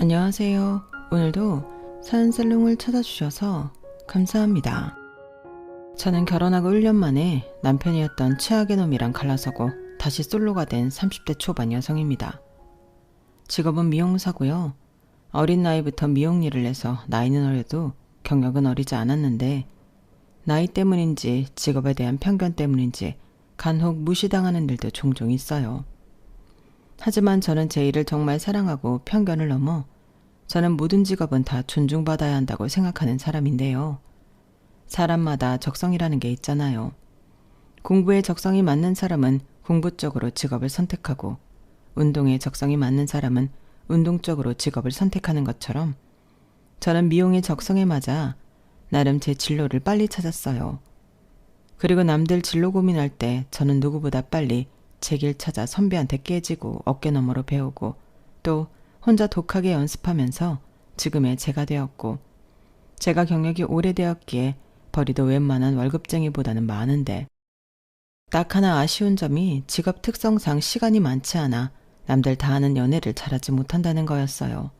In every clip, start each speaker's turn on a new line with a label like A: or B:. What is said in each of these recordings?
A: 안녕하세요. 오늘도 사연살롱을 찾아주셔서 감사합니다. 저는 결혼하고 1년 만에 남편이었던 최악의 놈이랑 갈라서고 다시 솔로가 된 30대 초반 여성입니다. 직업은 미용사고요. 어린 나이부터 미용 일을 해서 나이는 어려도 경력은 어리지 않았는데 나이 때문인지 직업에 대한 편견 때문인지 간혹 무시당하는 일도 종종 있어요. 하지만 저는 제 일을 정말 사랑하고 편견을 넘어 저는 모든 직업은 다 존중받아야 한다고 생각하는 사람인데요. 사람마다 적성이라는 게 있잖아요. 공부에 적성이 맞는 사람은 공부 쪽으로 직업을 선택하고 운동에 적성이 맞는 사람은 운동 쪽으로 직업을 선택하는 것처럼 저는 미용의 적성에 맞아 나름 제 진로를 빨리 찾았어요. 그리고 남들 진로 고민할 때 저는 누구보다 빨리 제 길 찾아 선배한테 깨지고 어깨너머로 배우고 또 혼자 독하게 연습하면서 지금의 제가 되었고 제가 경력이 오래되었기에 벌이도 웬만한 월급쟁이보다는 많은데 딱 하나 아쉬운 점이 직업 특성상 시간이 많지 않아 남들 다 아는 연애를 잘하지 못한다는 거였어요.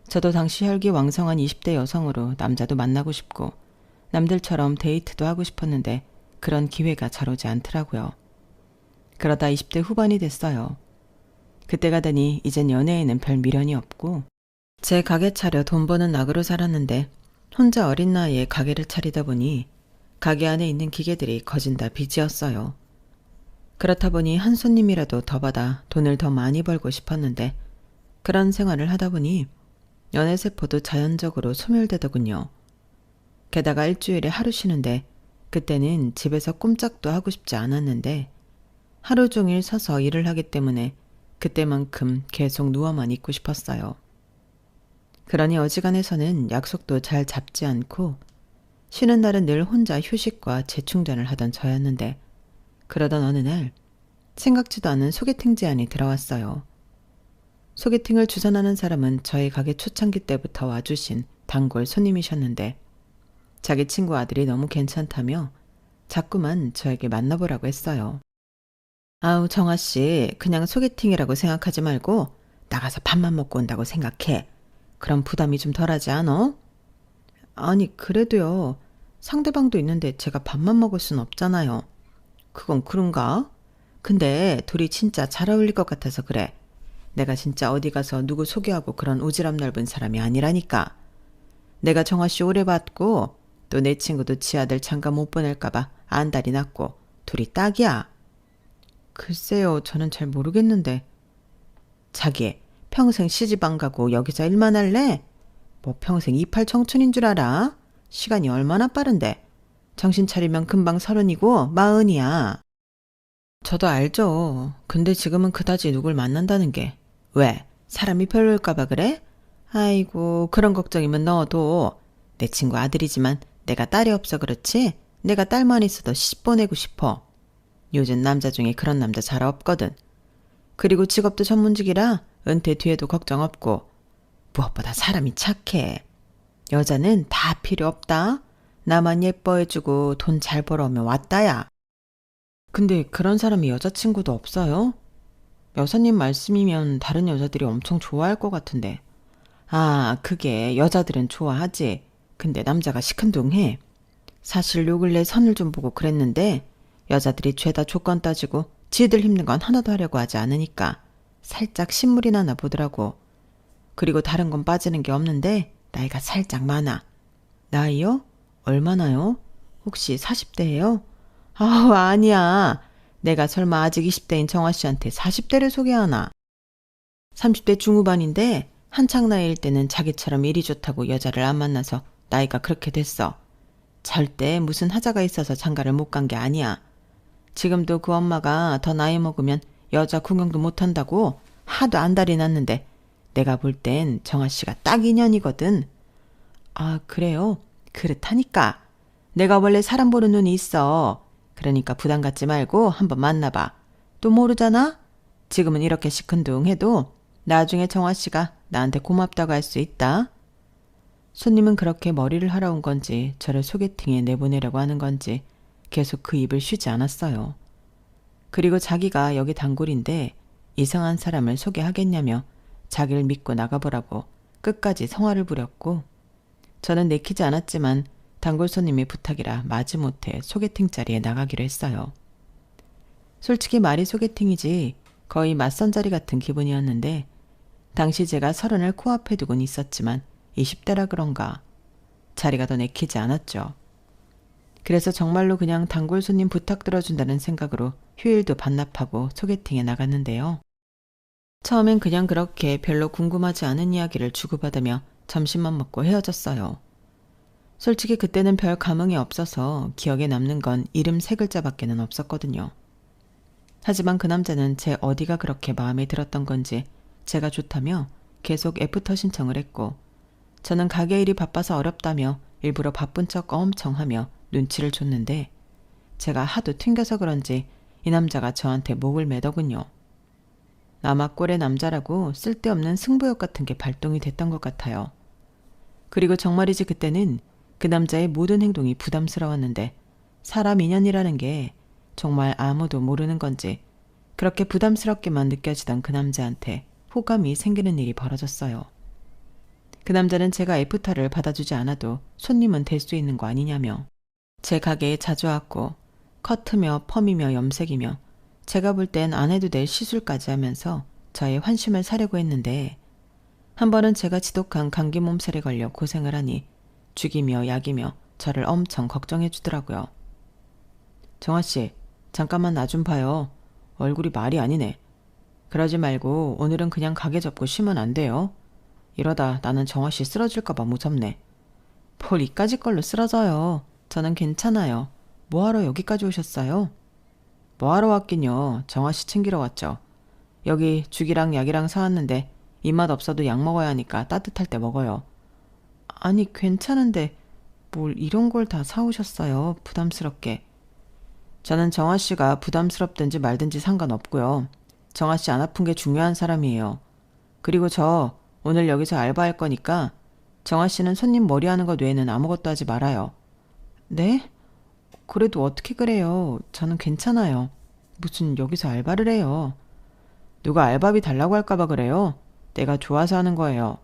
A: 저도 당시 혈기왕성한 20대 여성으로 남자도 만나고 싶고 남들처럼 데이트도 하고 싶었는데 그런 기회가 잘 오지 않더라고요. 그러다 20대 후반이 됐어요. 그때가 되니 이젠 연애에는 별 미련이 없고 제 가게 차려 돈 버는 낙으로 살았는데 혼자 어린 나이에 가게를 차리다 보니 가게 안에 있는 기계들이 거진 다 빚이었어요. 그렇다 보니 한 손님이라도 더 받아 돈을 더 많이 벌고 싶었는데 그런 생활을 하다 보니 연애세포도 자연적으로 소멸되더군요. 게다가 일주일에 하루 쉬는데 그때는 집에서 꼼짝도 하고 싶지 않았는데 하루 종일 서서 일을 하기 때문에 그때만큼 계속 누워만 있고 싶었어요. 그러니 어지간해서는 약속도 잘 잡지 않고 쉬는 날은 늘 혼자 휴식과 재충전을 하던 저였는데 그러던 어느 날 생각지도 않은 소개팅 제안이 들어왔어요. 소개팅을 주선하는 사람은 저희 가게 초창기 때부터 와주신 단골 손님이셨는데 자기 친구 아들이 너무 괜찮다며 자꾸만 저에게 만나보라고 했어요. 아우 정아씨 그냥 소개팅이라고 생각하지 말고 나가서 밥만 먹고 온다고 생각해. 그럼 부담이 좀 덜하지 않어? 아니 그래도요. 상대방도 있는데 제가 밥만 먹을 순 없잖아요. 그건 그런가? 근데 둘이 진짜 잘 어울릴 것 같아서 그래. 내가 진짜 어디 가서 누구 소개하고 그런 오지랖 넓은 사람이 아니라니까. 내가 정아씨 오래 봤고 또 내 친구도 지 아들 장가 못 보낼까 봐 안달이 났고 둘이 딱이야. 글쎄요. 저는 잘 모르겠는데. 자기 평생 시집 안 가고 여기서 일만 할래? 뭐 평생 이팔 청춘인 줄 알아? 시간이 얼마나 빠른데. 정신 차리면 금방 30이고 40이야. 저도 알죠. 근데 지금은 그다지 누굴 만난다는 게. 왜? 사람이 별로일까 봐 그래? 아이고 그런 걱정이면 넣어도. 내 친구 아들이지만 내가 딸이 없어 그렇지? 내가 딸만 있어도 시집 보내고 싶어. 요즘 남자 중에 그런 남자 잘 없거든. 그리고 직업도 전문직이라 은퇴 뒤에도 걱정 없고 무엇보다 사람이 착해. 여자는 다 필요 없다. 나만 예뻐해주고 돈 잘 벌어오면 왔다야. 근데 그런 사람이 여자친구도 없어요? 여사님 말씀이면 다른 여자들이 엄청 좋아할 것 같은데. 아, 그게 여자들은 좋아하지. 근데 남자가 시큰둥해. 사실 요 근래 선을 좀 보고 그랬는데 여자들이 죄다 조건 따지고 지들 힘든 건 하나도 하려고 하지 않으니까 살짝 신물이 나나 보더라고. 그리고 다른 건 빠지는 게 없는데 나이가 살짝 많아. 나이요? 얼마나요? 혹시 40대예요? 아우 아니야. 내가 설마 아직 20대인 정아씨한테 40대를 소개하나. 30대 중후반인데 한창 나이일 때는 자기처럼 일이 좋다고 여자를 안 만나서 나이가 그렇게 됐어. 절대 무슨 하자가 있어서 장가를 못 간 게 아니야. 지금도 그 엄마가 더 나이 먹으면 여자 구경도 못한다고 하도 안달이 났는데 내가 볼 땐 정아씨가 딱 인연이거든. 아 그래요? 그렇다니까. 내가 원래 사람 보는 눈이 있어. 그러니까 부담 갖지 말고 한번 만나봐. 또 모르잖아? 지금은 이렇게 시큰둥해도 나중에 정아씨가 나한테 고맙다고 할 수 있다. 손님은 그렇게 머리를 하러 온 건지 저를 소개팅에 내보내려고 하는 건지 계속 그 입을 쉬지 않았어요. 그리고 자기가 여기 단골인데 이상한 사람을 소개하겠냐며 자기를 믿고 나가보라고 끝까지 성화를 부렸고, 저는 내키지 않았지만 단골 손님의 부탁이라 마지못해 소개팅 자리에 나가기로 했어요. 솔직히 말이 소개팅이지 거의 맞선 자리 같은 기분이었는데, 당시 제가 30을 코앞에 두곤 있었지만 20대라 그런가 자리가 더 내키지 않았죠. 그래서 정말로 그냥 단골 손님 부탁 들어준다는 생각으로 휴일도 반납하고 소개팅에 나갔는데요. 처음엔 그냥 그렇게 별로 궁금하지 않은 이야기를 주고받으며 점심만 먹고 헤어졌어요. 솔직히 그때는 별 감흥이 없어서 기억에 남는 건 이름 3글자밖에는 없었거든요. 하지만 그 남자는 제 어디가 그렇게 마음에 들었던 건지 제가 좋다며 계속 애프터 신청을 했고, 저는 가게 일이 바빠서 어렵다며 일부러 바쁜 척 엄청 하며 눈치를 줬는데, 제가 하도 튕겨서 그런지 이 남자가 저한테 목을 매더군요. 남아 꼴의 남자라고 쓸데없는 승부욕 같은 게 발동이 됐던 것 같아요. 그리고 정말이지 그때는 그 남자의 모든 행동이 부담스러웠는데, 사람 인연이라는 게 정말 아무도 모르는 건지 그렇게 부담스럽게만 느껴지던 그 남자한테 호감이 생기는 일이 벌어졌어요. 그 남자는 제가 애프터를 받아주지 않아도 손님은 될 수 있는 거 아니냐며 제 가게에 자주 왔고, 커트며 펌이며 염색이며 제가 볼 땐 안 해도 될 시술까지 하면서 저의 환심을 사려고 했는데, 한 번은 제가 지독한 감기 몸살에 걸려 고생을 하니 죽이며 약이며 저를 엄청 걱정해 주더라고요. 정아씨, 잠깐만 나 좀 봐요. 얼굴이 말이 아니네. 그러지 말고 오늘은 그냥 가게 접고 쉬면 안 돼요. 이러다 나는 정아씨 쓰러질까봐 무섭네. 뭘 이까짓 걸로 쓰러져요. 저는 괜찮아요. 뭐하러 여기까지 오셨어요? 뭐하러 왔긴요. 정아씨 챙기러 왔죠. 여기 죽이랑 약이랑 사왔는데 입맛 없어도 약 먹어야 하니까 따뜻할 때 먹어요. 아니 괜찮은데 뭘 이런 걸 다 사오셨어요. 부담스럽게. 저는 정아씨가 부담스럽든지 말든지 상관없고요. 정아씨 안 아픈 게 중요한 사람이에요. 그리고 저 오늘 여기서 알바할 거니까 정아씨는 손님 머리하는 것 외에는 아무것도 하지 말아요. 네? 그래도 어떻게 그래요. 저는 괜찮아요. 무슨 여기서 알바를 해요. 누가 알바비 달라고 할까봐 그래요. 내가 좋아서 하는 거예요.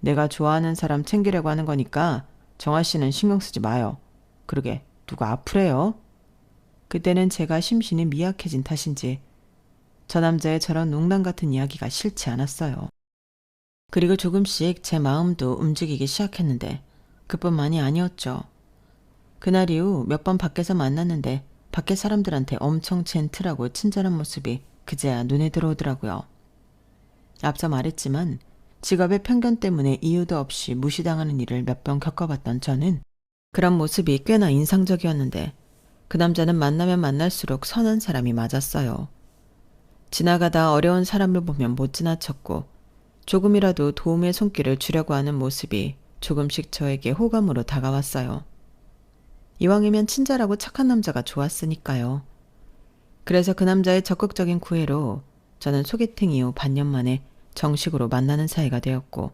A: 내가 좋아하는 사람 챙기려고 하는 거니까 정아씨는 신경 쓰지 마요. 그러게 누가 아프래요? 그때는 제가 심신이 미약해진 탓인지 저 남자의 저런 농담 같은 이야기가 싫지 않았어요. 그리고 조금씩 제 마음도 움직이기 시작했는데 그뿐만이 아니었죠. 그날 이후 몇 번 밖에서 만났는데 밖에 사람들한테 엄청 젠틀하고 친절한 모습이 그제야 눈에 들어오더라고요. 앞서 말했지만 직업의 편견 때문에 이유도 없이 무시당하는 일을 몇 번 겪어봤던 저는 그런 모습이 꽤나 인상적이었는데, 그 남자는 만나면 만날수록 선한 사람이 맞았어요. 지나가다 어려운 사람을 보면 못 지나쳤고, 조금이라도 도움의 손길을 주려고 하는 모습이 조금씩 저에게 호감으로 다가왔어요. 이왕이면 친절하고 착한 남자가 좋았으니까요. 그래서 그 남자의 적극적인 구애로 저는 소개팅 이후 반년 만에 정식으로 만나는 사이가 되었고,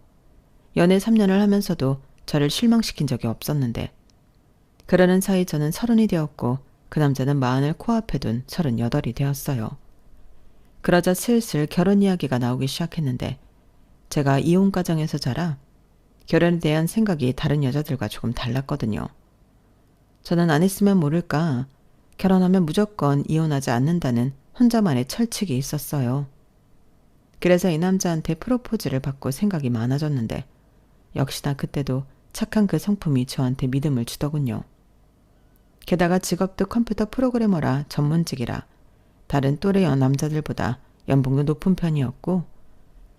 A: 연애 3년을 하면서도 저를 실망시킨 적이 없었는데, 그러는 사이 저는 30이 되었고 그 남자는 40을 코앞에 둔 38이 되었어요. 그러자 슬슬 결혼 이야기가 나오기 시작했는데, 제가 이혼 가정에서 자라 결혼에 대한 생각이 다른 여자들과 조금 달랐거든요. 저는 안 했으면 모를까 결혼하면 무조건 이혼하지 않는다는 혼자만의 철칙이 있었어요. 그래서 이 남자한테 프로포즈를 받고 생각이 많아졌는데, 역시나 그때도 착한 그 성품이 저한테 믿음을 주더군요. 게다가 직업도 컴퓨터 프로그래머라 전문직이라 다른 또래 남자들보다 연봉도 높은 편이었고,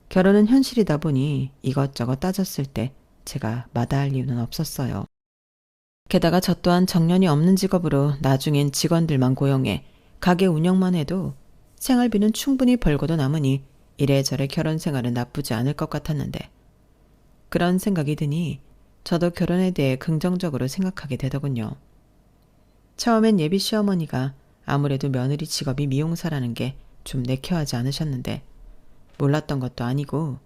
A: 결혼은 현실이다 보니 이것저것 따졌을 때 제가 마다할 이유는 없었어요. 게다가 저 또한 정년이 없는 직업으로 나중엔 직원들만 고용해 가게 운영만 해도 생활비는 충분히 벌고도 남으니 이래저래 결혼 생활은 나쁘지 않을 것 같았는데, 그런 생각이 드니 저도 결혼에 대해 긍정적으로 생각하게 되더군요. 처음엔 예비 시어머니가 아무래도 며느리 직업이 미용사라는 게 좀 내켜하지 않으셨는데, 몰랐던 것도 아니고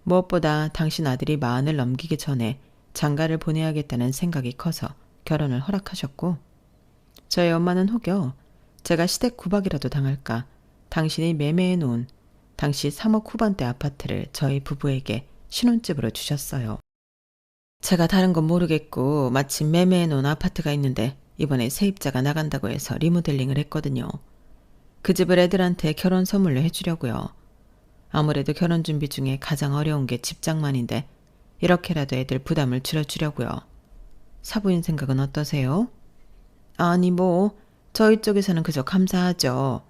A: 무엇보다 당신 아들이 40을 넘기기 전에 장가를 보내야겠다는 생각이 커서 결혼을 허락하셨고, 저희 엄마는 혹여 제가 시댁 구박이라도 당할까 당신이 매매해 놓은 당시 3억 후반대 아파트를 저희 부부에게 신혼집으로 주셨어요. 제가 다른 건 모르겠고 마침 매매해 놓은 아파트가 있는데 이번에 세입자가 나간다고 해서 리모델링을 했거든요. 그 집을 애들한테 결혼 선물로 해주려고요. 아무래도 결혼 준비 중에 가장 어려운 게 집장만인데 이렇게라도 애들 부담을 줄여주려고요. 사부인 생각은 어떠세요? 아니 저희 쪽에서는 그저 감사하죠.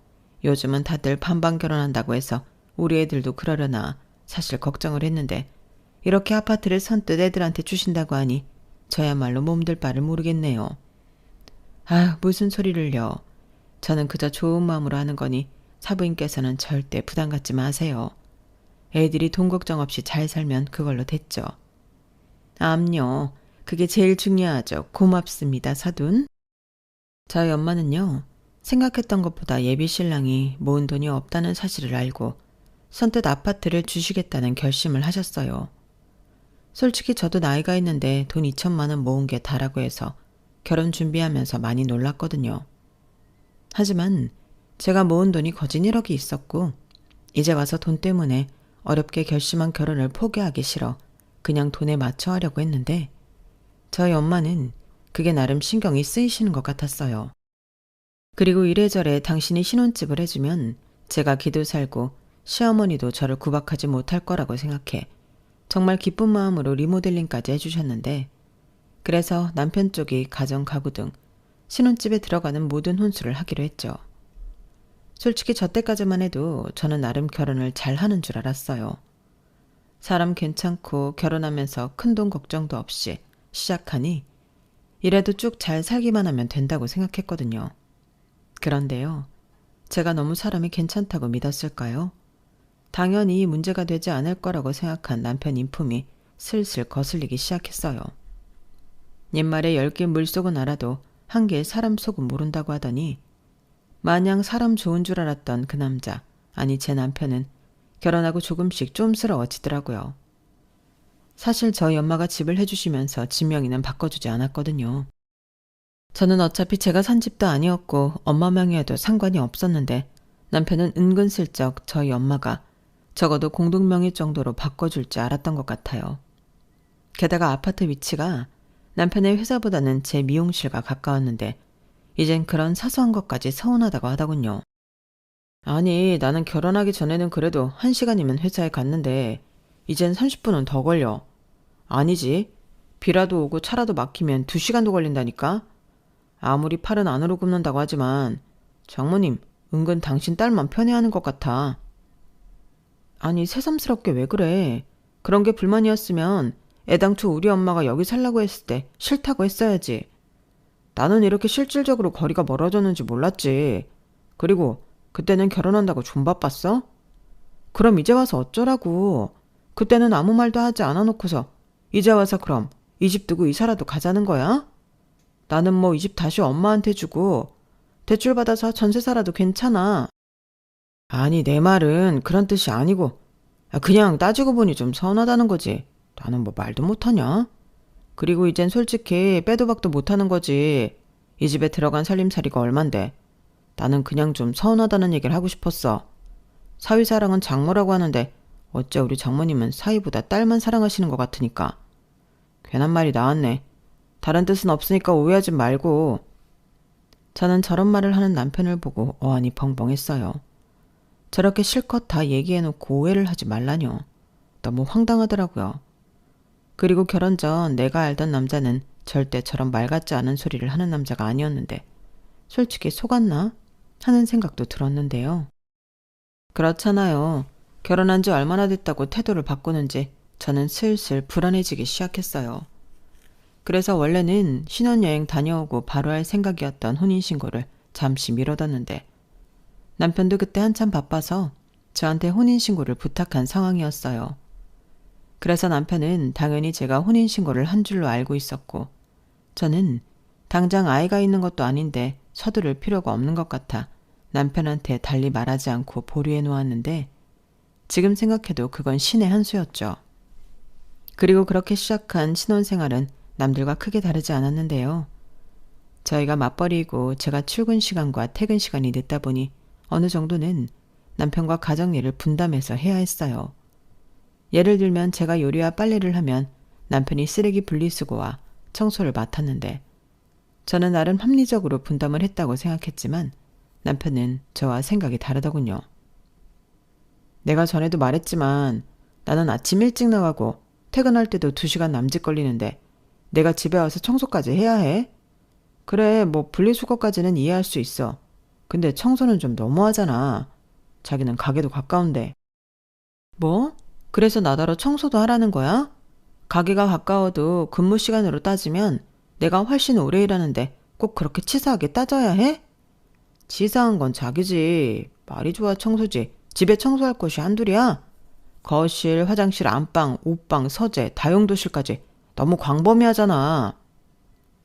A: 요즘은 다들 반반 결혼한다고 해서 우리 애들도 그러려나 사실 걱정을 했는데 이렇게 아파트를 선뜻 애들한테 주신다고 하니 저야말로 몸둘 바를 모르겠네요. 아, 무슨 소리를요. 저는 그저 좋은 마음으로 하는 거니 사부인께서는 절대 부담 갖지 마세요. 애들이 돈 걱정 없이 잘 살면 그걸로 됐죠. 암요. 그게 제일 중요하죠. 고맙습니다, 사돈. 저희 엄마는요. 생각했던 것보다 예비 신랑이 모은 돈이 없다는 사실을 알고 선뜻 아파트를 주시겠다는 결심을 하셨어요. 솔직히 저도 나이가 있는데 돈 2천만 원 모은 게 다라고 해서 결혼 준비하면서 많이 놀랐거든요. 하지만 제가 모은 돈이 거진 1억이 있었고 이제 와서 돈 때문에 어렵게 결심한 결혼을 포기하기 싫어 그냥 돈에 맞춰 하려고 했는데 저희 엄마는 그게 나름 신경이 쓰이시는 것 같았어요. 그리고 이래저래 당신이 신혼집을 해주면 제가 기도 살고 시어머니도 저를 구박하지 못할 거라고 생각해 정말 기쁜 마음으로 리모델링까지 해주셨는데 그래서 남편 쪽이 가정 가구 등 신혼집에 들어가는 모든 혼수를 하기로 했죠. 솔직히 저 때까지만 해도 저는 나름 결혼을 잘 하는 줄 알았어요. 사람 괜찮고 결혼하면서 큰돈 걱정도 없이 시작하니 이래도 쭉 잘 살기만 하면 된다고 생각했거든요. 그런데요. 제가 너무 사람이 괜찮다고 믿었을까요? 당연히 문제가 되지 않을 거라고 생각한 남편 인품이 슬슬 거슬리기 시작했어요. 옛말에 10개 물속은 알아도 1개 사람 속은 모른다고 하더니 마냥 사람 좋은 줄 알았던 그 남자, 아니 제 남편은 결혼하고 조금씩 쫌스러워지더라고요. 사실 저희 엄마가 집을 해주시면서 지명이는 바꿔주지 않았거든요. 저는 어차피 제가 산 집도 아니었고 엄마 명의에도 상관이 없었는데 남편은 은근슬쩍 저희 엄마가 적어도 공동명의 정도로 바꿔줄 줄 알았던 것 같아요. 게다가 아파트 위치가 남편의 회사보다는 제 미용실과 가까웠는데 이젠 그런 사소한 것까지 서운하다고 하더군요. 아니, 나는 결혼하기 전에는 그래도 1시간이면 회사에 갔는데 이젠 30분은 더 걸려. 아니지. 비라도 오고 차라도 막히면 2시간도 걸린다니까. 아무리 팔은 안으로 굽는다고 하지만 장모님, 은근 당신 딸만 편애하는 것 같아. 아니, 새삼스럽게 왜 그래. 그런 게 불만이었으면 애당초 우리 엄마가 여기 살라고 했을 때 싫다고 했어야지. 나는 이렇게 실질적으로 거리가 멀어졌는지 몰랐지. 그리고 그때는 결혼한다고 좀 바빴어? 그럼 이제 와서 어쩌라고. 그때는 아무 말도 하지 않아 놓고서 이제 와서 그럼 이 집 두고 이사라도 가자는 거야? 나는 이 집 다시 엄마한테 주고 대출 받아서 전세 살아도 괜찮아. 아니, 내 말은 그런 뜻이 아니고 그냥 따지고 보니 좀 서운하다는 거지. 나는 말도 못하냐? 그리고 이젠 솔직히 빼도 박도 못하는 거지. 이 집에 들어간 살림살이가 얼만데. 나는 그냥 좀 서운하다는 얘기를 하고 싶었어. 사위사랑은 장모라고 하는데 어째 우리 장모님은 사위보다 딸만 사랑하시는 것 같으니까. 괜한 말이 나왔네. 다른 뜻은 없으니까 오해하지 말고. 저는 저런 말을 하는 남편을 보고 어안이 벙벙했어요. 저렇게 실컷 다 얘기해놓고 오해를 하지 말라뇨. 너무 황당하더라고요. 그리고 결혼 전 내가 알던 남자는 절대 저런 말 같지 않은 소리를 하는 남자가 아니었는데 솔직히 속았나? 하는 생각도 들었는데요. 그렇잖아요. 결혼한 지 얼마나 됐다고 태도를 바꾸는지 저는 슬슬 불안해지기 시작했어요. 그래서 원래는 신혼여행 다녀오고 바로 할 생각이었던 혼인신고를 잠시 미뤄뒀는데 남편도 그때 한참 바빠서 저한테 혼인신고를 부탁한 상황이었어요. 그래서 남편은 당연히 제가 혼인신고를 한 줄로 알고 있었고 저는 당장 아이가 있는 것도 아닌데 서두를 필요가 없는 것 같아 남편한테 달리 말하지 않고 보류해 놓았는데 지금 생각해도 그건 신의 한 수였죠. 그리고 그렇게 시작한 신혼생활은 남들과 크게 다르지 않았는데요. 저희가 맞벌이고 제가 출근 시간과 퇴근 시간이 늦다 보니 어느 정도는 남편과 가정일을 분담해서 해야 했어요. 예를 들면 제가 요리와 빨래를 하면 남편이 쓰레기 분리수거와 청소를 맡았는데 저는 나름 합리적으로 분담을 했다고 생각했지만 남편은 저와 생각이 다르더군요. 내가 전에도 말했지만 나는 아침 일찍 나가고 퇴근할 때도 2시간 남짓 걸리는데 내가 집에 와서 청소까지 해야 해? 그래, 뭐 분리수거까지는 이해할 수 있어. 근데 청소는 좀 너무하잖아. 자기는 가게도 가까운데. 뭐? 그래서 나더러 청소도 하라는 거야? 가게가 가까워도 근무 시간으로 따지면 내가 훨씬 오래 일하는데 꼭 그렇게 치사하게 따져야 해? 치사한 건 자기지. 말이 좋아 청소지. 집에 청소할 곳이 한둘이야? 거실, 화장실, 안방, 옷방, 서재, 다용도실까지 너무 광범위하잖아.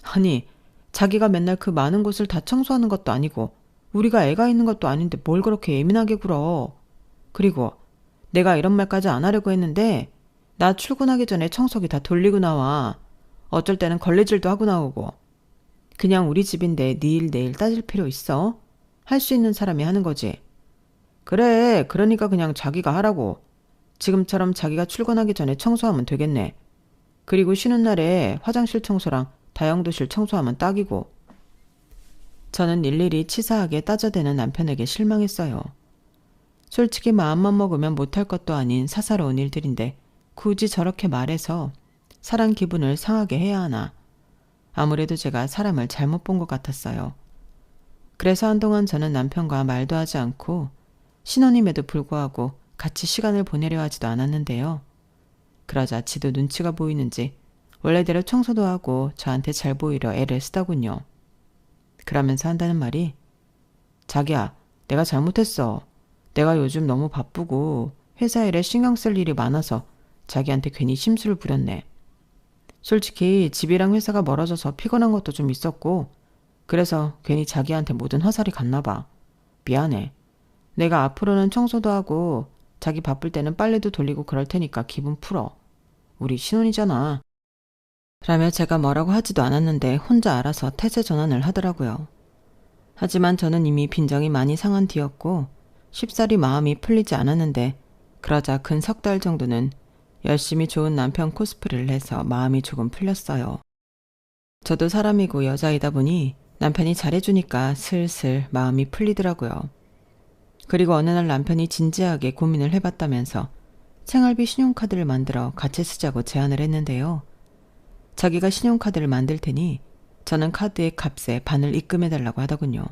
A: 아니, 자기가 맨날 그 많은 곳을 다 청소하는 것도 아니고 우리가 애가 있는 것도 아닌데 뭘 그렇게 예민하게 굴어. 그리고 내가 이런 말까지 안 하려고 했는데 나 출근하기 전에 청소기 다 돌리고 나와. 어쩔 때는 걸레질도 하고 나오고. 그냥 우리 집인데 네 일 내일 따질 필요 있어? 할 수 있는 사람이 하는 거지. 그래, 그러니까 그냥 자기가 하라고. 지금처럼 자기가 출근하기 전에 청소하면 되겠네. 그리고 쉬는 날에 화장실 청소랑 다용도실 청소하면 딱이고. 저는 일일이 치사하게 따져대는 남편에게 실망했어요. 솔직히 마음만 먹으면 못할 것도 아닌 사사로운 일들인데 굳이 저렇게 말해서 사람 기분을 상하게 해야 하나. 아무래도 제가 사람을 잘못 본 것 같았어요. 그래서 한동안 저는 남편과 말도 하지 않고 신혼임에도 불구하고 같이 시간을 보내려 하지도 않았는데요. 그러자 지도 눈치가 보이는지 원래대로 청소도 하고 저한테 잘 보이려 애를 쓰더군요. 그러면서 한다는 말이 자기야, 내가 잘못했어. 내가 요즘 너무 바쁘고 회사 일에 신경 쓸 일이 많아서 자기한테 괜히 심술을 부렸네. 솔직히 집이랑 회사가 멀어져서 피곤한 것도 좀 있었고 그래서 괜히 자기한테 모든 화살이 갔나 봐. 미안해. 내가 앞으로는 청소도 하고 자기 바쁠 때는 빨래도 돌리고 그럴 테니까 기분 풀어. 우리 신혼이잖아. 라며 제가 뭐라고 하지도 않았는데 혼자 알아서 태세 전환을 하더라고요. 하지만 저는 이미 빈정이 많이 상한 뒤였고 쉽사리 마음이 풀리지 않았는데 그러자 근 3달 정도는 열심히 좋은 남편 코스프레를 해서 마음이 조금 풀렸어요. 저도 사람이고 여자이다 보니 남편이 잘해주니까 슬슬 마음이 풀리더라고요. 그리고 어느 날 남편이 진지하게 고민을 해봤다면서 생활비 신용카드를 만들어 같이 쓰자고 제안을 했는데요. 자기가 신용카드를 만들 테니 저는 카드의 값의 반을 입금해달라고 하더군요.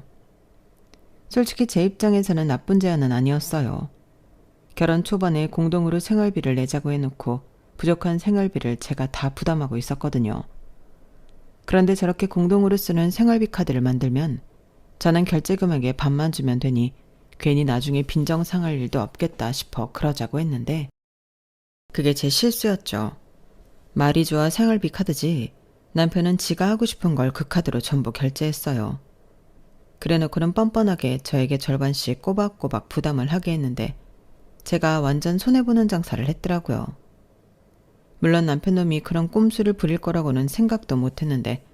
A: 솔직히 제 입장에서는 나쁜 제안은 아니었어요. 결혼 초반에 공동으로 생활비를 내자고 해놓고 부족한 생활비를 제가 다 부담하고 있었거든요. 그런데 저렇게 공동으로 쓰는 생활비 카드를 만들면 저는 결제 금액의 반만 주면 되니 괜히 나중에 빈정 상할 일도 없겠다 싶어 그러자고 했는데 그게 제 실수였죠. 말이 좋아 생활비 카드지 남편은 지가 하고 싶은 걸 그 카드로 전부 결제했어요. 그래놓고는 뻔뻔하게 저에게 절반씩 꼬박꼬박 부담을 하게 했는데 제가 완전 손해보는 장사를 했더라고요. 물론 남편놈이 그런 꼼수를 부릴 거라고는 생각도 못했는데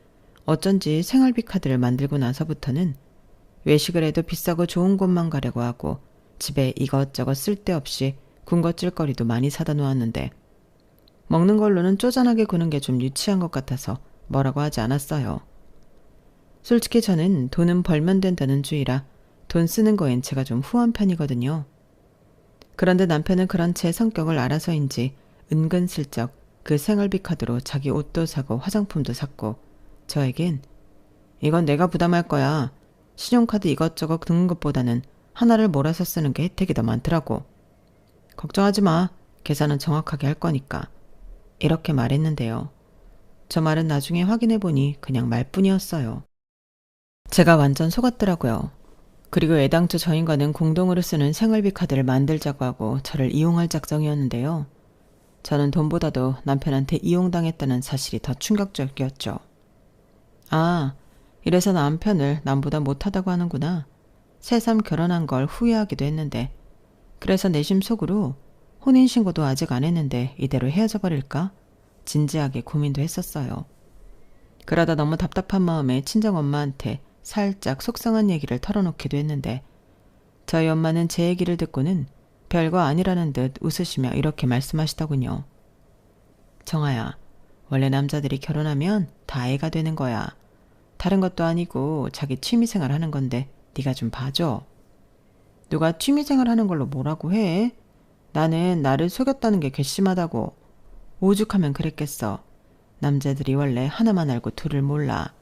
A: 어쩐지 생활비 카드를 만들고 나서부터는 외식을 해도 비싸고 좋은 곳만 가려고 하고 집에 이것저것 쓸데없이 군것질거리도 많이 사다 놓았는데 먹는 걸로는 쪼잔하게 구는 게 좀 유치한 것 같아서 뭐라고 하지 않았어요. 솔직히 저는 돈은 벌면 된다는 주의라 돈 쓰는 거엔 제가 좀 후한 편이거든요. 그런데 남편은 그런 제 성격을 알아서인지 은근슬쩍 그 생활비 카드로 자기 옷도 사고 화장품도 샀고 저에겐 이건 내가 부담할 거야. 신용카드 이것저것 드는 것보다는 하나를 몰아서 쓰는 게 혜택이 더 많더라고. 걱정하지 마. 계산은 정확하게 할 거니까. 이렇게 말했는데요. 저 말은 나중에 확인해보니 그냥 말뿐이었어요. 제가 완전 속았더라고요. 그리고 애당초 저 인간은 공동으로 쓰는 생활비 카드를 만들자고 하고 저를 이용할 작정이었는데요. 저는 돈보다도 남편한테 이용당했다는 사실이 더 충격적이었죠. 아, 이래서 남편을 남보다 못하다고 하는구나. 새삼 결혼한 걸 후회하기도 했는데 그래서 내심 속으로 혼인신고도 아직 안 했는데 이대로 헤어져 버릴까? 진지하게 고민도 했었어요. 그러다 너무 답답한 마음에 친정엄마한테 살짝 속상한 얘기를 털어놓기도 했는데 저희 엄마는 제 얘기를 듣고는 별거 아니라는 듯 웃으시며 이렇게 말씀하시더군요. 정아야, 원래 남자들이 결혼하면 다 애가 되는 거야. 다른 것도 아니고 자기 취미생활 하는 건데 네가 좀 봐줘. 누가 취미생활 하는 걸로 뭐라고 해? 나는 나를 속였다는 게 괘씸하다고. 오죽하면 그랬겠어. 남자들이 원래 하나만 알고 둘을 몰라.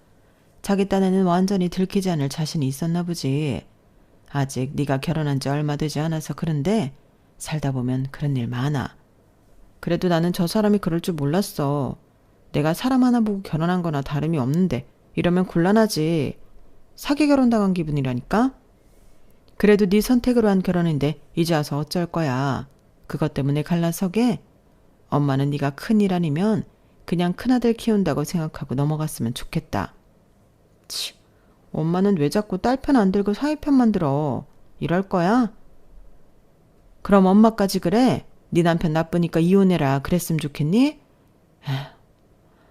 A: 자기 딴에는 완전히 들키지 않을 자신이 있었나 보지. 아직 네가 결혼한 지 얼마 되지 않아서 그런데 살다 보면 그런 일 많아. 그래도 나는 저 사람이 그럴 줄 몰랐어. 내가 사람 하나 보고 결혼한 거나 다름이 없는데 이러면 곤란하지. 사기 결혼 당한 기분이라니까? 그래도 네 선택으로 한 결혼인데 이제 와서 어쩔 거야. 그것 때문에 갈라서게? 엄마는 네가 큰일 아니면 그냥 큰아들 키운다고 생각하고 넘어갔으면 좋겠다. 치, 엄마는 왜 자꾸 딸 편 안 들고 사위 편만 들어. 이럴 거야? 그럼 엄마까지 그래? 네 남편 나쁘니까 이혼해라 그랬으면 좋겠니? 에휴,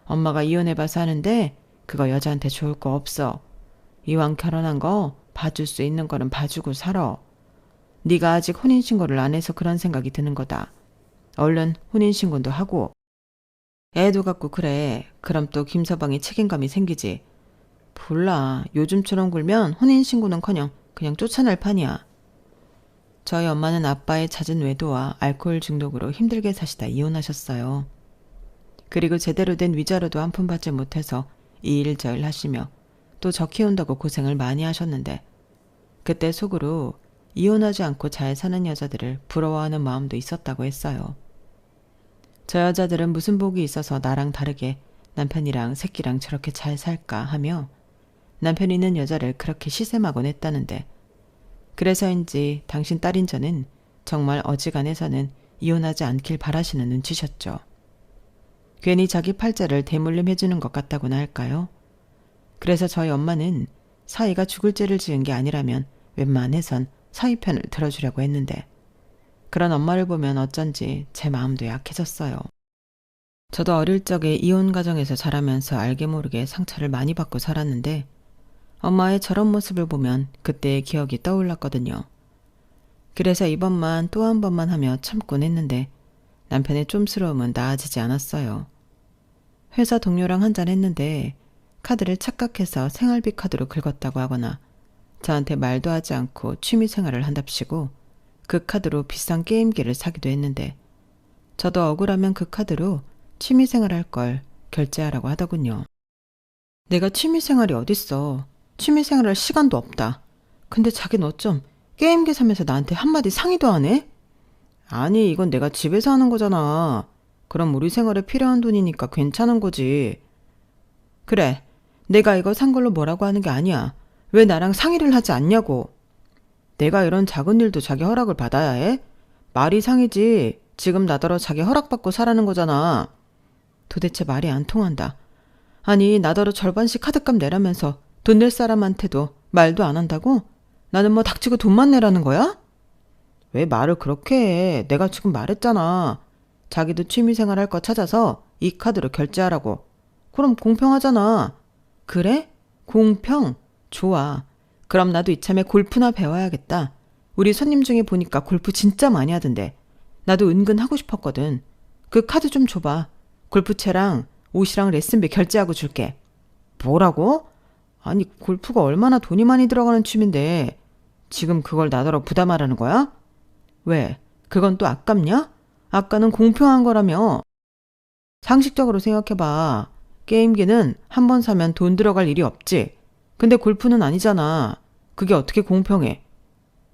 A: 엄마가 이혼해봐서 하는데 그거 여자한테 좋을 거 없어. 이왕 결혼한 거 봐줄 수 있는 거는 봐주고 살아. 네가 아직 혼인신고를 안 해서 그런 생각이 드는 거다. 얼른 혼인신고도 하고. 애도 갖고 그래. 그럼 또 김서방이 책임감이 생기지. 몰라. 요즘처럼 굴면 혼인신고는커녕 그냥 쫓아낼 판이야. 저희 엄마는 아빠의 잦은 외도와 알코올 중독으로 힘들게 사시다 이혼하셨어요. 그리고 제대로 된 위자료도 한 푼 받지 못해서 이 일 저 일 하시며 또 저 키운다고 고생을 많이 하셨는데 그때 속으로 이혼하지 않고 잘 사는 여자들을 부러워하는 마음도 있었다고 했어요. 저 여자들은 무슨 복이 있어서 나랑 다르게 남편이랑 새끼랑 저렇게 잘 살까 하며 남편 있는 여자를 그렇게 시샘하곤 했다는데 그래서인지 당신 딸인 저는 정말 어지간해서는 이혼하지 않길 바라시는 눈치셨죠. 괜히 자기 팔자를 대물림해주는 것 같다고나 할까요? 그래서 저희 엄마는 사위가 죽을 죄를 지은 게 아니라면 웬만해선 사위 편을 들어주려고 했는데 그런 엄마를 보면 어쩐지 제 마음도 약해졌어요. 저도 어릴 적에 이혼 가정에서 자라면서 알게 모르게 상처를 많이 받고 살았는데 엄마의 저런 모습을 보면 그때의 기억이 떠올랐거든요. 그래서 이번만 또 한 번만 하며 참곤 했는데 남편의 쫌스러움은 나아지지 않았어요. 회사 동료랑 한잔 했는데 카드를 착각해서 생활비 카드로 긁었다고 하거나 저한테 말도 하지 않고 취미생활을 한답시고 그 카드로 비싼 게임기를 사기도 했는데 저도 억울하면 그 카드로 취미생활 할 걸 결제하라고 하더군요. 내가 취미생활이 어딨어. 취미생활 할 시간도 없다. 근데 자기는 어쩜 게임기 사면서 나한테 한마디 상의도 안 해? 아니 이건 내가 집에서 하는 거잖아. 그럼 우리 생활에 필요한 돈이니까 괜찮은 거지. 그래, 내가 이거 산 걸로 뭐라고 하는 게 아니야. 왜 나랑 상의를 하지 않냐고. 내가 이런 작은 일도 자기 허락을 받아야 해? 말이 상이지. 지금 나더러 자기 허락받고 사라는 거잖아. 도대체 말이 안 통한다. 아니 나더러 절반씩 카드값 내라면서 돈 낼 사람한테도 말도 안 한다고? 나는 뭐 닥치고 돈만 내라는 거야? 왜 말을 그렇게 해? 내가 지금 말했잖아. 자기도 취미생활 할 거 찾아서 이 카드로 결제하라고. 그럼 공평하잖아. 그래? 공평? 좋아. 그럼 나도 이참에 골프나 배워야겠다. 우리 손님 중에 보니까 골프 진짜 많이 하던데. 나도 은근 하고 싶었거든. 그 카드 좀 줘봐. 골프채랑 옷이랑 레슨비 결제하고 줄게. 뭐라고? 아니 골프가 얼마나 돈이 많이 들어가는 취미인데 지금 그걸 나더러 부담하라는 거야? 왜? 그건 또 아깝냐? 아까는 공평한 거라며. 상식적으로 생각해봐. 게임기는 한 번 사면 돈 들어갈 일이 없지. 근데 골프는 아니잖아. 그게 어떻게 공평해.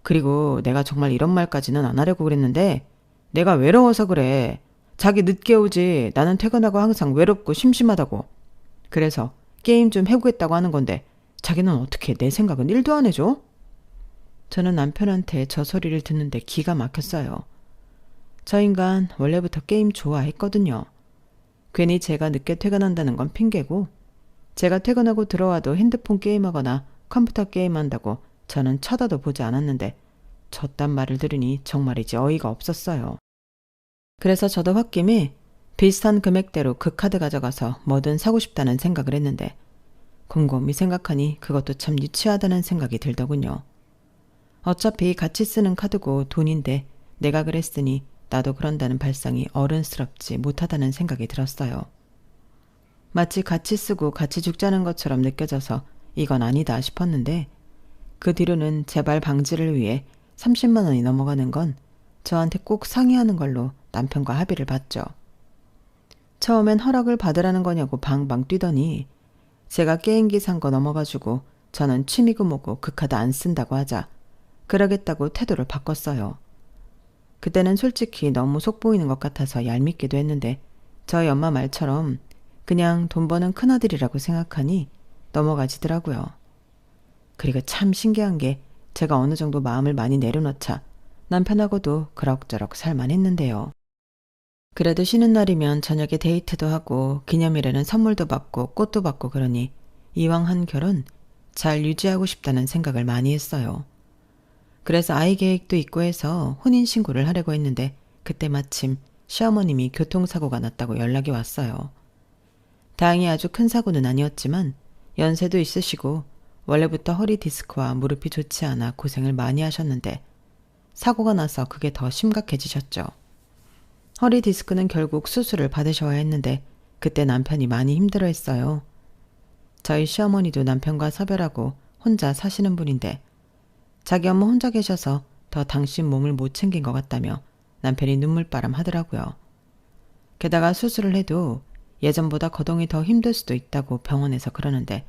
A: 그리고 내가 정말 이런 말까지는 안 하려고 그랬는데 내가 외로워서 그래. 자기 늦게 오지. 나는 퇴근하고 항상 외롭고 심심하다고. 그래서 게임 좀 해보겠다고 하는 건데 자기는 어떻게 내 생각은 1도 안 해줘? 저는 남편한테 저 소리를 듣는데 기가 막혔어요. 저 인간 원래부터 게임 좋아했거든요. 괜히 제가 늦게 퇴근한다는 건 핑계고 제가 퇴근하고 들어와도 핸드폰 게임하거나 컴퓨터 게임한다고 저는 쳐다도 보지 않았는데 저딴 말을 들으니 정말이지 어이가 없었어요. 그래서 저도 홧김에 비슷한 금액대로 그 카드 가져가서 뭐든 사고 싶다는 생각을 했는데 곰곰이 생각하니 그것도 참 유치하다는 생각이 들더군요. 어차피 같이 쓰는 카드고 돈인데 내가 그랬으니 나도 그런다는 발상이 어른스럽지 못하다는 생각이 들었어요. 마치 같이 쓰고 같이 죽자는 것처럼 느껴져서 이건 아니다 싶었는데 그 뒤로는 재발 방지를 위해 30만 원이 넘어가는 건 저한테 꼭 상의하는 걸로 남편과 합의를 봤죠. 처음엔 허락을 받으라는 거냐고 방방 뛰더니 제가 게임기 산 거 넘어가지고 저는 취미고 뭐고 그 카드 안 쓴다고 하자 그러겠다고 태도를 바꿨어요. 그때는 솔직히 너무 속 보이는 것 같아서 얄밉기도 했는데 저희 엄마 말처럼 그냥 돈 버는 큰아들이라고 생각하니 넘어가지더라고요. 그리고 참 신기한 게 제가 어느 정도 마음을 많이 내려놓자 남편하고도 그럭저럭 살만했는데요. 그래도 쉬는 날이면 저녁에 데이트도 하고 기념일에는 선물도 받고 꽃도 받고 그러니 이왕 한 결혼 잘 유지하고 싶다는 생각을 많이 했어요. 그래서 아이 계획도 있고 해서 혼인신고를 하려고 했는데 그때 마침 시어머님이 교통사고가 났다고 연락이 왔어요. 다행히 아주 큰 사고는 아니었지만 연세도 있으시고 원래부터 허리 디스크와 무릎이 좋지 않아 고생을 많이 하셨는데 사고가 나서 그게 더 심각해지셨죠. 허리 디스크는 결국 수술을 받으셔야 했는데 그때 남편이 많이 힘들어했어요. 저희 시어머니도 남편과 사별하고 혼자 사시는 분인데 자기 엄마 혼자 계셔서 더 당신 몸을 못 챙긴 것 같다며 남편이 눈물바람 하더라고요. 게다가 수술을 해도 예전보다 거동이 더 힘들 수도 있다고 병원에서 그러는데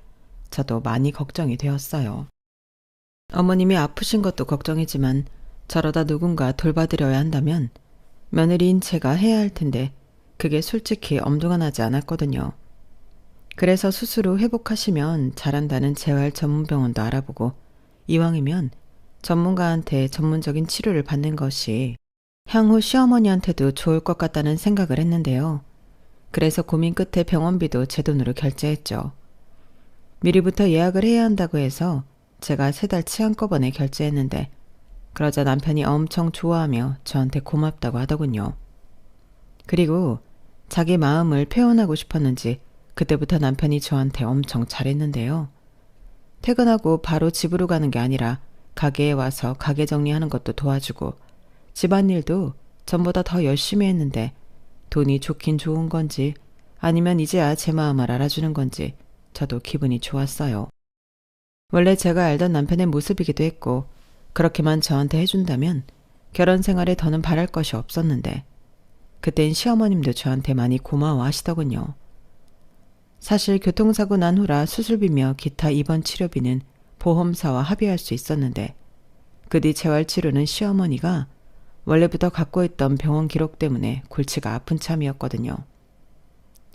A: 저도 많이 걱정이 되었어요. 어머님이 아프신 것도 걱정이지만 저러다 누군가 돌봐드려야 한다면 며느리인 제가 해야 할 텐데 그게 솔직히 엄두가 나지 않았거든요. 그래서 수술 후 회복하시면 잘한다는 재활 전문 병원도 알아보고 이왕이면 전문가한테 전문적인 치료를 받는 것이 향후 시어머니한테도 좋을 것 같다는 생각을 했는데요. 그래서 고민 끝에 병원비도 제 돈으로 결제했죠. 미리부터 예약을 해야 한다고 해서 제가 3달치 한꺼번에 결제했는데 그러자 남편이 엄청 좋아하며 저한테 고맙다고 하더군요. 그리고 자기 마음을 표현하고 싶었는지 그때부터 남편이 저한테 엄청 잘했는데요. 퇴근하고 바로 집으로 가는 게 아니라 가게에 와서 가게 정리하는 것도 도와주고 집안일도 전보다 더 열심히 했는데 돈이 좋긴 좋은 건지 아니면 이제야 제 마음을 알아주는 건지 저도 기분이 좋았어요. 원래 제가 알던 남편의 모습이기도 했고 그렇게만 저한테 해준다면 결혼 생활에 더는 바랄 것이 없었는데 그땐 시어머님도 저한테 많이 고마워하시더군요. 사실 교통사고 난 후라 수술비며 기타 입원 치료비는 보험사와 합의할 수 있었는데 그 뒤 재활치료는 시어머니가 원래부터 갖고 있던 병원 기록 때문에 골치가 아픈 참이었거든요.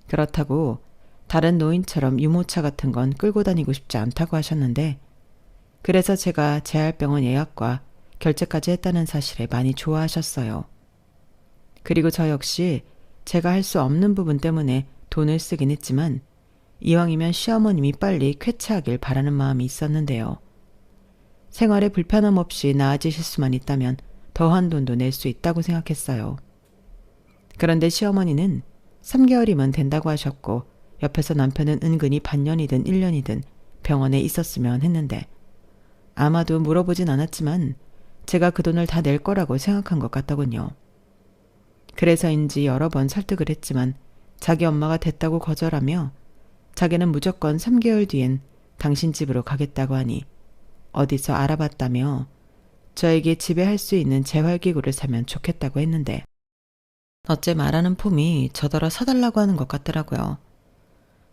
A: 그렇다고 다른 노인처럼 유모차 같은 건 끌고 다니고 싶지 않다고 하셨는데 그래서 제가 재활병원 예약과 결제까지 했다는 사실에 많이 좋아하셨어요. 그리고 저 역시 제가 할 수 없는 부분 때문에 돈을 쓰긴 했지만 이왕이면 시어머님이 빨리 쾌차하길 바라는 마음이 있었는데요. 생활에 불편함 없이 나아지실 수만 있다면 더한 돈도 낼 수 있다고 생각했어요. 그런데 시어머니는 3개월이면 된다고 하셨고 옆에서 남편은 은근히 반년이든 1년이든 병원에 있었으면 했는데 아마도 물어보진 않았지만 제가 그 돈을 다 낼 거라고 생각한 것 같더군요. 그래서인지 여러 번 설득을 했지만 자기 엄마가 됐다고 거절하며 자기는 무조건 3개월 뒤엔 당신 집으로 가겠다고 하니 어디서 알아봤다며 저에게 집에 할 수 있는 재활기구를 사면 좋겠다고 했는데 어째 말하는 폼이 저더러 사달라고 하는 것 같더라고요.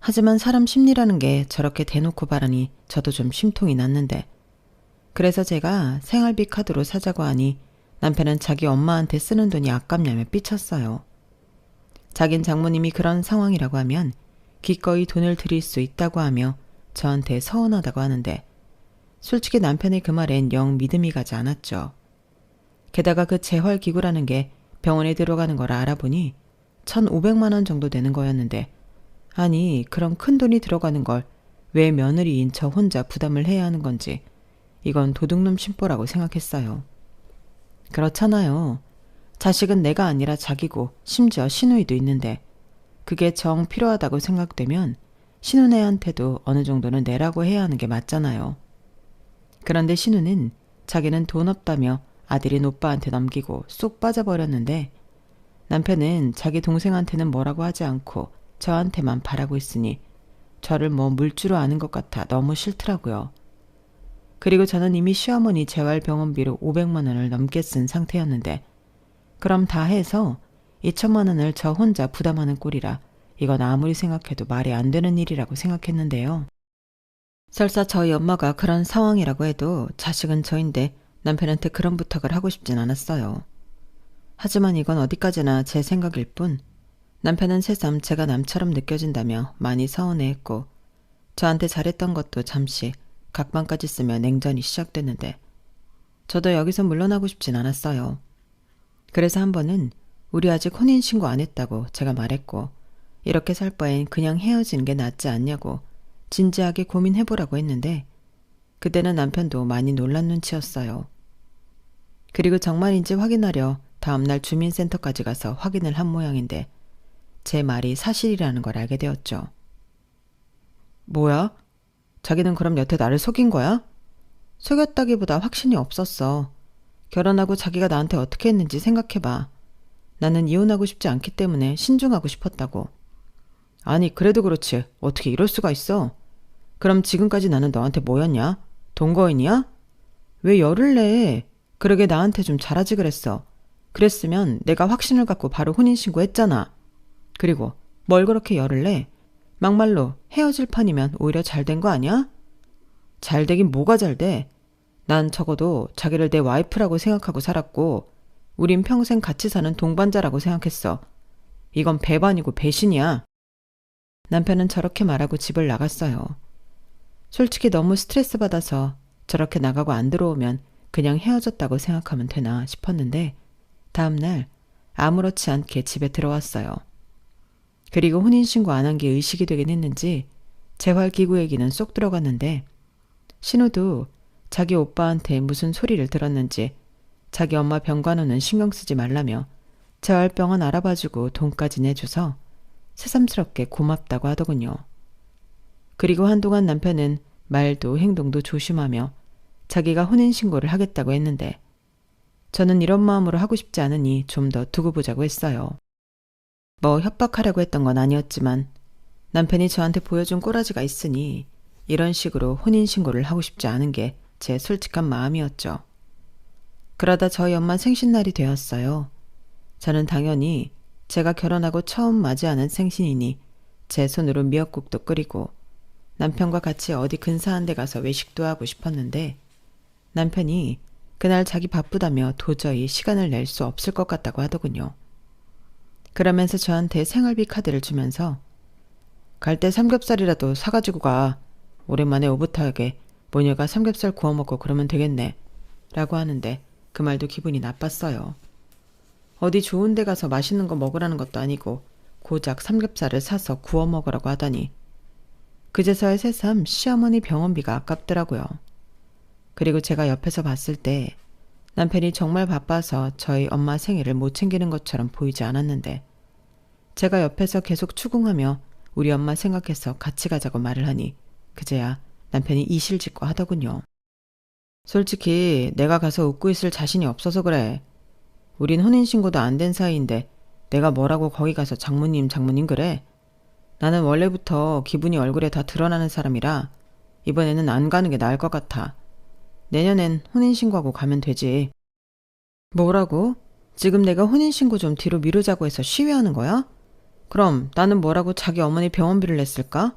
A: 하지만 사람 심리라는 게 저렇게 대놓고 바라니 저도 좀 심통이 났는데 그래서 제가 생활비 카드로 사자고 하니 남편은 자기 엄마한테 쓰는 돈이 아깝냐며 삐쳤어요. 자긴 장모님이 그런 상황이라고 하면 기꺼이 돈을 드릴 수 있다고 하며 저한테 서운하다고 하는데 솔직히 남편의 그 말엔 영 믿음이 가지 않았죠. 게다가 그 재활기구라는 게 병원에 들어가는 걸 알아보니 1,500만 원 정도 되는 거였는데 아니 그런 큰 돈이 들어가는 걸 왜 며느리인 저 혼자 부담을 해야 하는 건지 이건 도둑놈 심보라고 생각했어요. 그렇잖아요. 자식은 내가 아니라 자기고 심지어 시누이도 있는데 그게 정 필요하다고 생각되면 시누네한테도 어느 정도는 내라고 해야 하는 게 맞잖아요. 그런데 시누는 자기는 돈 없다며 아들인 오빠한테 넘기고 쏙 빠져버렸는데 남편은 자기 동생한테는 뭐라고 하지 않고 저한테만 바라고 있으니 저를 뭐 물주로 아는 것 같아 너무 싫더라고요. 그리고 저는 이미 시어머니 재활병원비로 500만 원을 넘게 쓴 상태였는데 그럼 다 해서 2천만 원을 저 혼자 부담하는 꼴이라 이건 아무리 생각해도 말이 안 되는 일이라고 생각했는데요. 설사 저희 엄마가 그런 상황이라고 해도 자식은 저인데 남편한테 그런 부탁을 하고 싶진 않았어요. 하지만 이건 어디까지나 제 생각일 뿐 남편은 새삼 제가 남처럼 느껴진다며 많이 서운해했고 저한테 잘했던 것도 잠시 각방까지 쓰며 냉전이 시작됐는데 저도 여기서 물러나고 싶진 않았어요. 그래서 한 번은 우리 아직 혼인신고 안 했다고 제가 말했고 이렇게 살 바엔 그냥 헤어지는 게 낫지 않냐고 진지하게 고민해보라고 했는데 그때는 남편도 많이 놀란 눈치였어요. 그리고 정말인지 확인하려 다음날 주민센터까지 가서 확인을 한 모양인데 제 말이 사실이라는 걸 알게 되었죠. 뭐야? 자기는 그럼 여태 나를 속인 거야? 속였다기보다 확신이 없었어. 결혼하고 자기가 나한테 어떻게 했는지 생각해봐. 나는 이혼하고 싶지 않기 때문에 신중하고 싶었다고. 아니 그래도 그렇지 어떻게 이럴 수가 있어? 그럼 지금까지 나는 너한테 뭐였냐? 동거인이야? 왜 열을 내? 그러게 나한테 좀 잘하지 그랬어. 그랬으면 내가 확신을 갖고 바로 혼인신고 했잖아. 그리고 뭘 그렇게 열을 내? 막말로 헤어질 판이면 오히려 잘 된 거 아니야? 잘 되긴 뭐가 잘 돼? 난 적어도 자기를 내 와이프라고 생각하고 살았고 우린 평생 같이 사는 동반자라고 생각했어. 이건 배반이고 배신이야. 남편은 저렇게 말하고 집을 나갔어요. 솔직히 너무 스트레스 받아서 저렇게 나가고 안 들어오면 그냥 헤어졌다고 생각하면 되나 싶었는데 다음날 아무렇지 않게 집에 들어왔어요. 그리고 혼인신고 안 한 게 의식이 되긴 했는지 재활기구 얘기는 쏙 들어갔는데 신우도 자기 오빠한테 무슨 소리를 들었는지 자기 엄마 병간호는 신경 쓰지 말라며 재활병원 알아봐주고 돈까지 내줘서 새삼스럽게 고맙다고 하더군요. 그리고 한동안 남편은 말도 행동도 조심하며 자기가 혼인신고를 하겠다고 했는데 저는 이런 마음으로 하고 싶지 않으니 좀 더 두고 보자고 했어요. 뭐 협박하려고 했던 건 아니었지만 남편이 저한테 보여준 꼬라지가 있으니 이런 식으로 혼인신고를 하고 싶지 않은 게 제 솔직한 마음이었죠. 그러다 저희 엄마 생신날이 되었어요. 저는 당연히 제가 결혼하고 처음 맞이하는 생신이니 제 손으로 미역국도 끓이고 남편과 같이 어디 근사한 데 가서 외식도 하고 싶었는데 남편이 그날 자기 바쁘다며 도저히 시간을 낼 수 없을 것 같다고 하더군요. 그러면서 저한테 생활비 카드를 주면서 갈 때 삼겹살이라도 사가지고 가. 오랜만에 오붓하게 모녀가 삼겹살 구워 먹고 그러면 되겠네. 라고 하는데 그 말도 기분이 나빴어요. 어디 좋은 데 가서 맛있는 거 먹으라는 것도 아니고 고작 삼겹살을 사서 구워 먹으라고 하다니. 그제서야 새삼 시어머니 병원비가 아깝더라고요. 그리고 제가 옆에서 봤을 때 남편이 정말 바빠서 저희 엄마 생일을 못 챙기는 것처럼 보이지 않았는데 제가 옆에서 계속 추궁하며 우리 엄마 생각해서 같이 가자고 말을 하니 그제야 남편이 이실직고 하더군요. 솔직히 내가 가서 웃고 있을 자신이 없어서 그래. 우린 혼인신고도 안 된 사이인데 내가 뭐라고 거기 가서 장모님 그래? 나는 원래부터 기분이 얼굴에 다 드러나는 사람이라 이번에는 안 가는 게 나을 것 같아. 내년엔 혼인신고하고 가면 되지. 뭐라고? 지금 내가 혼인신고 좀 뒤로 미루자고 해서 시위하는 거야? 그럼 나는 뭐라고 자기 어머니 병원비를 냈을까?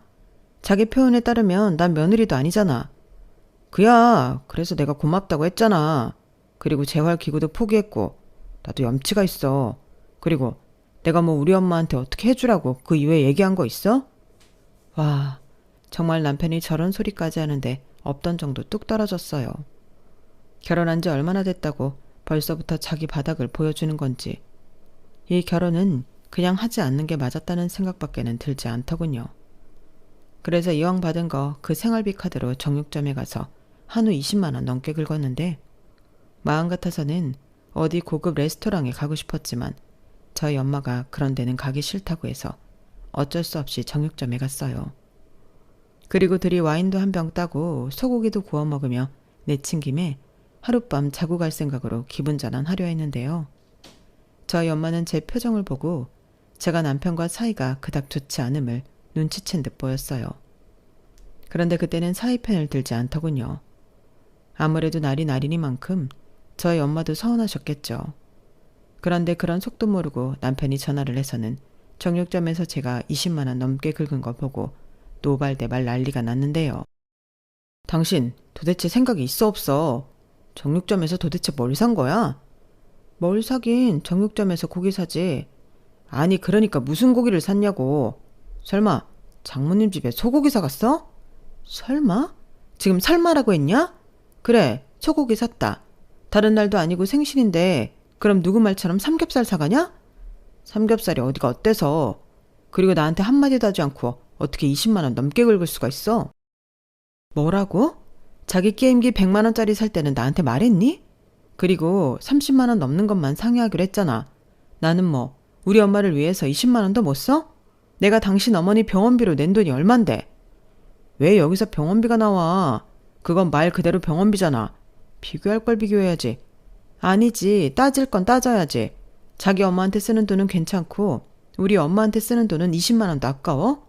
A: 자기 표현에 따르면 난 며느리도 아니잖아. 그야 그래서 내가 고맙다고 했잖아. 그리고 재활기구도 포기했고 나도 염치가 있어. 그리고 내가 뭐 우리 엄마한테 어떻게 해주라고 그 이후에 얘기한 거 있어? 와, 정말 남편이 저런 소리까지 하는데 없던 정도 뚝 떨어졌어요. 결혼한 지 얼마나 됐다고 벌써부터 자기 바닥을 보여주는 건지 이 결혼은 그냥 하지 않는 게 맞았다는 생각밖에는 들지 않더군요. 그래서 이왕 받은 거 그 생활비 카드로 정육점에 가서 한우 20만 원 넘게 긁었는데 마음 같아서는 어디 고급 레스토랑에 가고 싶었지만 저희 엄마가 그런 데는 가기 싫다고 해서 어쩔 수 없이 정육점에 갔어요. 그리고 둘이 와인도 한 병 따고 소고기도 구워 먹으며 내친 김에 하룻밤 자고 갈 생각으로 기분 전환하려 했는데요. 저희 엄마는 제 표정을 보고 제가 남편과 사이가 그닥 좋지 않음을 눈치챈 듯 보였어요. 그런데 그때는 사위 편을 들지 않더군요. 아무래도 날이 날이니만큼 저희 엄마도 서운하셨겠죠. 그런데 그런 속도 모르고 남편이 전화를 해서는 정육점에서 제가 20만 원 넘게 긁은 거 보고 노발대발 난리가 났는데요. 당신 도대체 생각이 있어 없어? 정육점에서 도대체 뭘 산 거야? 뭘 사긴 정육점에서 고기 사지. 아니 그러니까 무슨 고기를 샀냐고. 설마 장모님 집에 소고기 사갔어? 설마? 지금 설마라고 했냐? 그래 소고기 샀다. 다른 날도 아니고 생신인데 그럼 누구 말처럼 삼겹살 사가냐? 삼겹살이 어디가 어때서. 그리고 나한테 한마디도 하지 않고 어떻게 20만 원 넘게 긁을 수가 있어? 뭐라고? 자기 게임기 100만 원짜리 살 때는 나한테 말했니? 그리고 30만 원 넘는 것만 상의하기로 했잖아. 나는 뭐 우리 엄마를 위해서 20만 원도 못 써? 내가 당신 어머니 병원비로 낸 돈이 얼만데? 왜 여기서 병원비가 나와? 그건 말 그대로 병원비잖아. 비교할 걸 비교해야지. 아니지. 따질 건 따져야지. 자기 엄마한테 쓰는 돈은 괜찮고 우리 엄마한테 쓰는 돈은 20만 원도 아까워?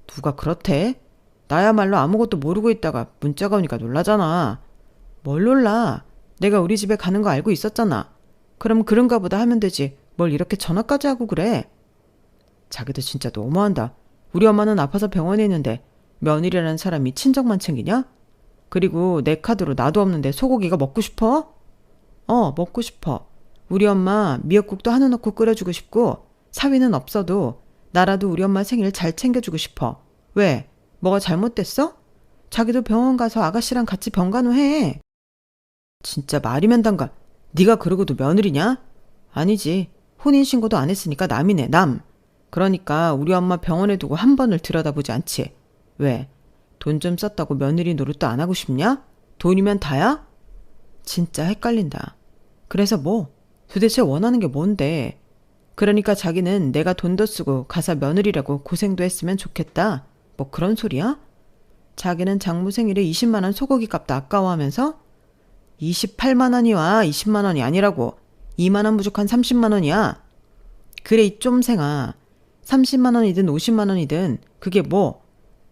A: 누가 그렇대? 나야말로 아무것도 모르고 있다가 문자가 오니까 놀라잖아. 뭘 놀라? 내가 우리 집에 가는 거 알고 있었잖아. 그럼 그런가 보다 하면 되지. 뭘 이렇게 전화까지 하고 그래? 자기도 진짜 너무한다. 우리 엄마는 아파서 병원에 있는데 며느리라는 사람이 친정만 챙기냐? 그리고 내 카드로 나도 없는데 소고기가 먹고 싶어? 먹고 싶어. 우리 엄마 미역국도 한우 넣고 끓여주고 싶고 사위는 없어도 나라도 우리 엄마 생일 잘 챙겨주고 싶어. 왜? 뭐가 잘못됐어? 자기도 병원 가서 아가씨랑 같이 병간호해. 진짜 말이면 담가. 네가 그러고도 며느리냐? 아니지. 혼인신고도 안 했으니까 남이네, 남. 그러니까 우리 엄마 병원에 두고 한 번을 들여다보지 않지. 왜? 돈 좀 썼다고 며느리 노릇도 안 하고 싶냐? 돈이면 다야? 진짜 헷갈린다. 그래서 뭐? 도대체 원하는 게 뭔데? 그러니까 자기는 내가 돈도 쓰고 가서 며느리라고 고생도 했으면 좋겠다. 뭐 그런 소리야? 자기는 장모 생일에 20만 원 소고기 값도 아까워하면서 28만 원이와 20만 원이 아니라고. 2만 원 부족한 30만 원이야. 그래 이 쫌생아. 30만 원이든 50만 원이든 그게 뭐.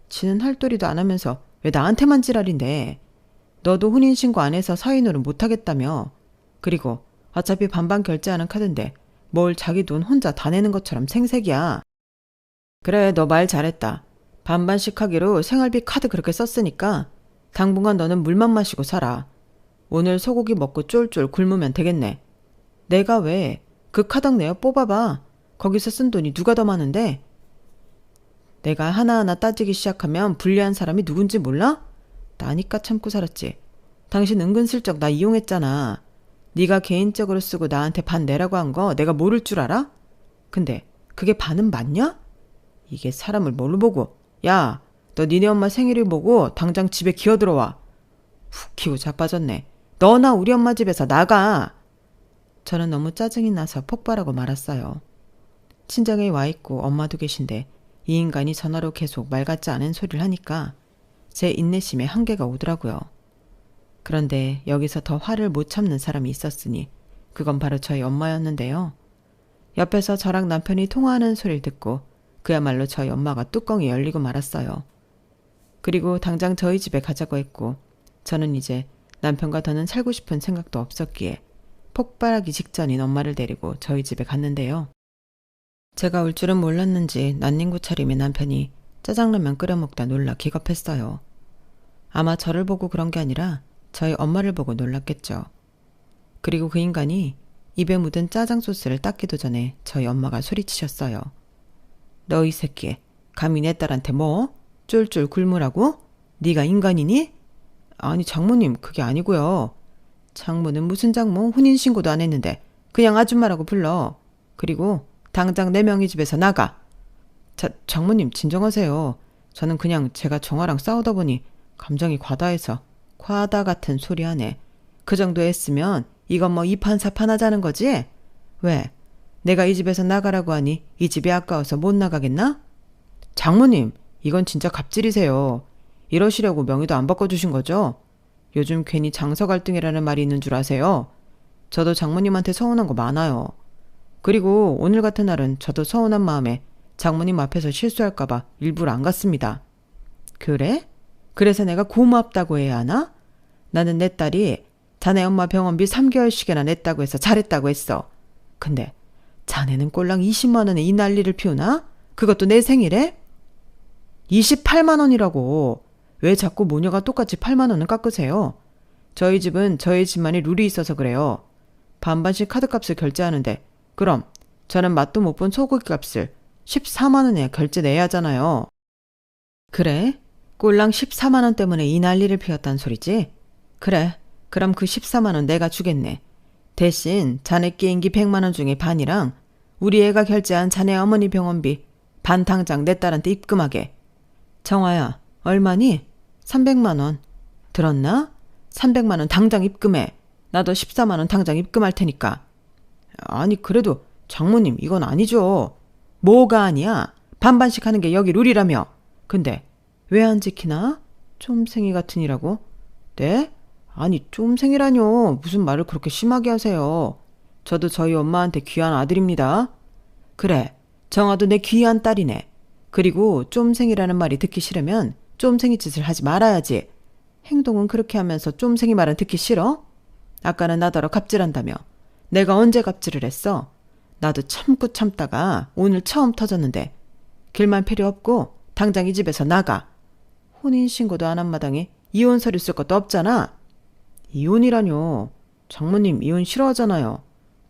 A: 지는 할 도리도 안 하면서 왜 나한테만 지랄인데. 너도 혼인신고 안 해서 사위노릇 못하겠다며. 그리고 어차피 반반 결제하는 카드인데 뭘 자기 돈 혼자 다 내는 것처럼 생색이야. 그래 너 말 잘했다. 반반씩 하기로 생활비 카드 그렇게 썼으니까 당분간 너는 물만 마시고 살아. 오늘 소고기 먹고 쫄쫄 굶으면 되겠네. 내가 왜? 그 카드 내어 뽑아봐. 거기서 쓴 돈이 누가 더 많은데? 내가 하나하나 따지기 시작하면 불리한 사람이 누군지 몰라? 나니까 참고 살았지. 당신 은근슬쩍 나 이용했잖아. 네가 개인적으로 쓰고 나한테 반 내라고 한 거 내가 모를 줄 알아? 근데 그게 반은 맞냐? 이게 사람을 뭘로 보고. 야, 너 니네 엄마 생일을 보고 당장 집에 기어들어와. 훅 키고 자빠졌네. 너나 우리 엄마 집에서 나가. 저는 너무 짜증이 나서 폭발하고 말았어요. 친정에 와 있고 엄마도 계신데 이 인간이 전화로 계속 말 같지 않은 소리를 하니까 제 인내심에 한계가 오더라고요. 그런데 여기서 더 화를 못 참는 사람이 있었으니 그건 바로 저희 엄마였는데요. 옆에서 저랑 남편이 통화하는 소리를 듣고 그야말로 저희 엄마가 뚜껑이 열리고 말았어요. 그리고 당장 저희 집에 가자고 했고 저는 이제 남편과 더는 살고 싶은 생각도 없었기에 폭발하기 직전인 엄마를 데리고 저희 집에 갔는데요. 제가 올 줄은 몰랐는지 난닝구 차림의 남편이 짜장라면 끓여 먹다 놀라 기겁했어요. 아마 저를 보고 그런 게 아니라 저희 엄마를 보고 놀랐겠죠. 그리고 그 인간이 입에 묻은 짜장 소스를 닦기도 전에 저희 엄마가 소리치셨어요. 너 이 새끼, 감히 내 딸한테 뭐? 쫄쫄 굶으라고? 네가 인간이니? 아니 장모님 그게 아니고요. 장모는 무슨 장모? 혼인신고도 안 했는데 그냥 아줌마라고 불러. 그리고 당장 내 명의 집에서 나가. 장모님 진정하세요. 저는 그냥 제가 정화랑 싸우다 보니 감정이 과다해서. 과다 같은 소리 하네. 그 정도 했으면 이건 뭐 이판사판 하자는 거지? 왜? 내가 이 집에서 나가라고 하니 이 집이 아까워서 못 나가겠나? 장모님 이건 진짜 갑질이세요. 이러시려고 명의도 안 바꿔주신 거죠? 요즘 괜히 장서 갈등이라는 말이 있는 줄 아세요? 저도 장모님한테 서운한 거 많아요. 그리고 오늘 같은 날은 저도 서운한 마음에 장모님 앞에서 실수할까봐 일부러 안 갔습니다. 그래? 그래서 내가 고맙다고 해야 하나? 나는 내 딸이 자네 엄마 병원비 3개월씩이나 냈다고 해서 잘했다고 했어. 근데 자네는 꼴랑 20만 원에 이 난리를 피우나? 그것도 내 생일에? 28만 원이라고. 왜 자꾸 모녀가 똑같이 8만 원은 깎으세요? 저희 집은 저희 집만의 룰이 있어서 그래요. 반반씩 카드값을 결제하는데 그럼 저는 맛도 못 본 소고기 값을 14만 원에 결제 내야 하잖아요. 그래? 꼴랑 14만 원 때문에 이 난리를 피웠단 소리지? 그래. 그럼 그 14만 원 내가 주겠네. 대신 자네 게임기 100만 원 중에 반이랑 우리 애가 결제한 자네 어머니 병원비 반 당장 내 딸한테 입금하게. 정화야, 얼마니? 300만 원. 들었나? 300만 원 당장 입금해. 나도 14만 원 당장 입금할 테니까. 아니 그래도 장모님 이건 아니죠. 뭐가 아니야? 반반씩 하는 게 여기 룰이라며. 근데 왜 안 지키나? 쫌생이 같으니라고? 네? 아니 쫌생이라뇨. 무슨 말을 그렇게 심하게 하세요. 저도 저희 엄마한테 귀한 아들입니다. 그래, 정아도 내 귀한 딸이네. 그리고 쫌생이라는 말이 듣기 싫으면 쫌생이 짓을 하지 말아야지. 행동은 그렇게 하면서 쫌생이 말은 듣기 싫어? 아까는 나더러 갑질한다며. 내가 언제 갑질을 했어? 나도 참고 참다가 오늘 처음 터졌는데 길만 필요 없고 당장 이 집에서 나가. 혼인신고도 안 한 마당에 이혼 서류 쓸 것도 없잖아. 이혼이라뇨. 장모님 이혼 싫어하잖아요.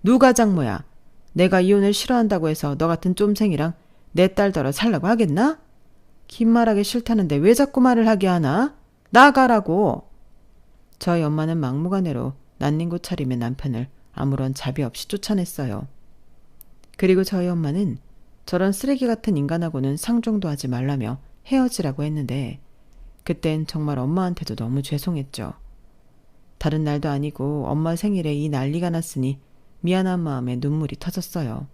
A: 누가 장모야? 내가 이혼을 싫어한다고 해서 너 같은 쫌생이랑 내 딸더러 살라고 하겠나? 긴 말하기 싫다는데 왜 자꾸 말을 하게 하나? 나가라고. 저희 엄마는 막무가내로 난닝구 차림의 남편을 아무런 자비 없이 쫓아냈어요. 그리고 저희 엄마는 저런 쓰레기 같은 인간하고는 상종도 하지 말라며 헤어지라고 했는데 그땐 정말 엄마한테도 너무 죄송했죠. 다른 날도 아니고 엄마 생일에 이 난리가 났으니 미안한 마음에 눈물이 터졌어요.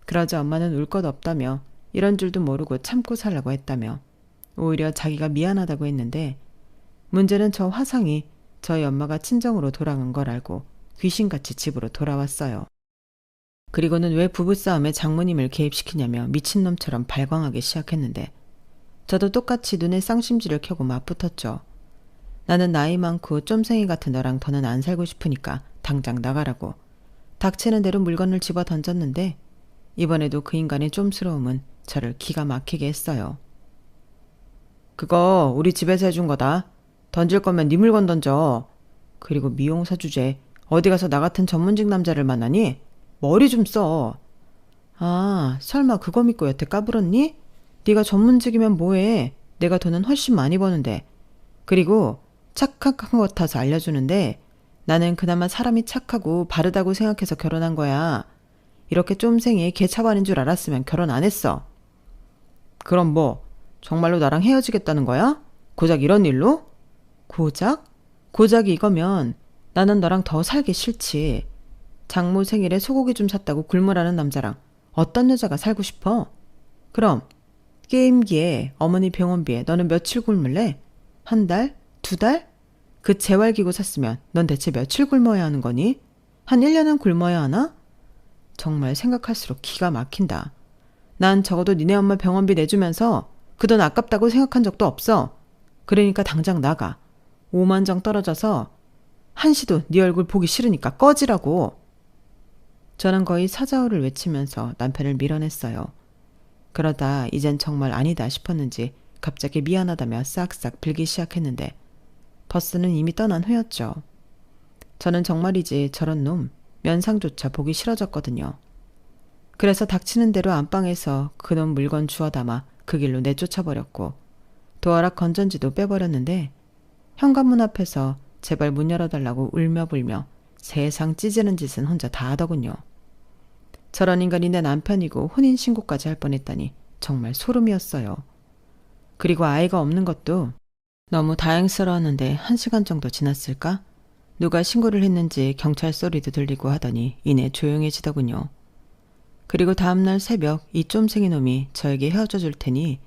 A: 그러자 엄마는 울 것 없다며 이런 줄도 모르고 참고 살라고 했다며 오히려 자기가 미안하다고 했는데 문제는 저 화상이 저희 엄마가 친정으로 돌아간 걸 알고 귀신같이 집으로 돌아왔어요. 그리고는 왜 부부싸움에 장모님을 개입시키냐며 미친놈처럼 발광하기 시작했는데 저도 똑같이 눈에 쌍심지를 켜고 맞붙었죠. 나는 나이 많고 쫌생이 같은 너랑 더는 안 살고 싶으니까 당장 나가라고. 닥치는 대로 물건을 집어 던졌는데 이번에도 그 인간의 쫌스러움은 저를 기가 막히게 했어요. 그거 우리 집에서 해준 거다. 던질 거면 네 물건 던져. 그리고 미용사 주제 어디 가서 나 같은 전문직 남자를 만나니? 머리 좀 써. 아, 설마 그거 믿고 여태 까불었니? 네가 전문직이면 뭐해. 내가 돈은 훨씬 많이 버는데. 그리고 착한 것 같아서 알려주는데 나는 그나마 사람이 착하고 바르다고 생각해서 결혼한 거야. 이렇게 쫌생이 개차반인 줄 알았으면 결혼 안 했어. 그럼 뭐 정말로 나랑 헤어지겠다는 거야? 고작 이런 일로? 고작? 고작이 이거면 나는 너랑 더 살기 싫지. 장모 생일에 소고기 좀 샀다고 굶으라는 남자랑 어떤 여자가 살고 싶어? 그럼 게임기에 어머니 병원비에 너는 며칠 굶을래? 한 달? 두 달? 그 재활기구 샀으면 넌 대체 며칠 굶어야 하는 거니? 한 1년은 굶어야 하나? 정말 생각할수록 기가 막힌다. 난 적어도 니네 엄마 병원비 내주면서 그 돈 아깝다고 생각한 적도 없어. 그러니까 당장 나가. 5만 정 떨어져서 한시도 네 얼굴 보기 싫으니까 꺼지라고. 저는 거의 사자우를 외치면서 남편을 밀어냈어요. 그러다 이젠 정말 아니다 싶었는지 갑자기 미안하다며 싹싹 빌기 시작했는데 버스는 이미 떠난 후였죠. 저는 정말이지 저런 놈 면상조차 보기 싫어졌거든요. 그래서 닥치는 대로 안방에서 그놈 물건 주워 담아 그 길로 내쫓아버렸고 도어락 건전지도 빼버렸는데 현관문 앞에서 제발 문 열어달라고 울며불며 세상 찌지는 짓은 혼자 다 하더군요. 저런 인간이 내 남편이고 혼인신고까지 할 뻔했다니 정말 소름이었어요. 그리고 아이가 없는 것도 너무 다행스러웠는데 1시간 정도 지났을까? 누가 신고를 했는지 경찰 소리도 들리고 하더니 이내 조용해지더군요. 그리고 다음날 새벽 이 쫌생이 놈이 저에게 헤어져 줄 테니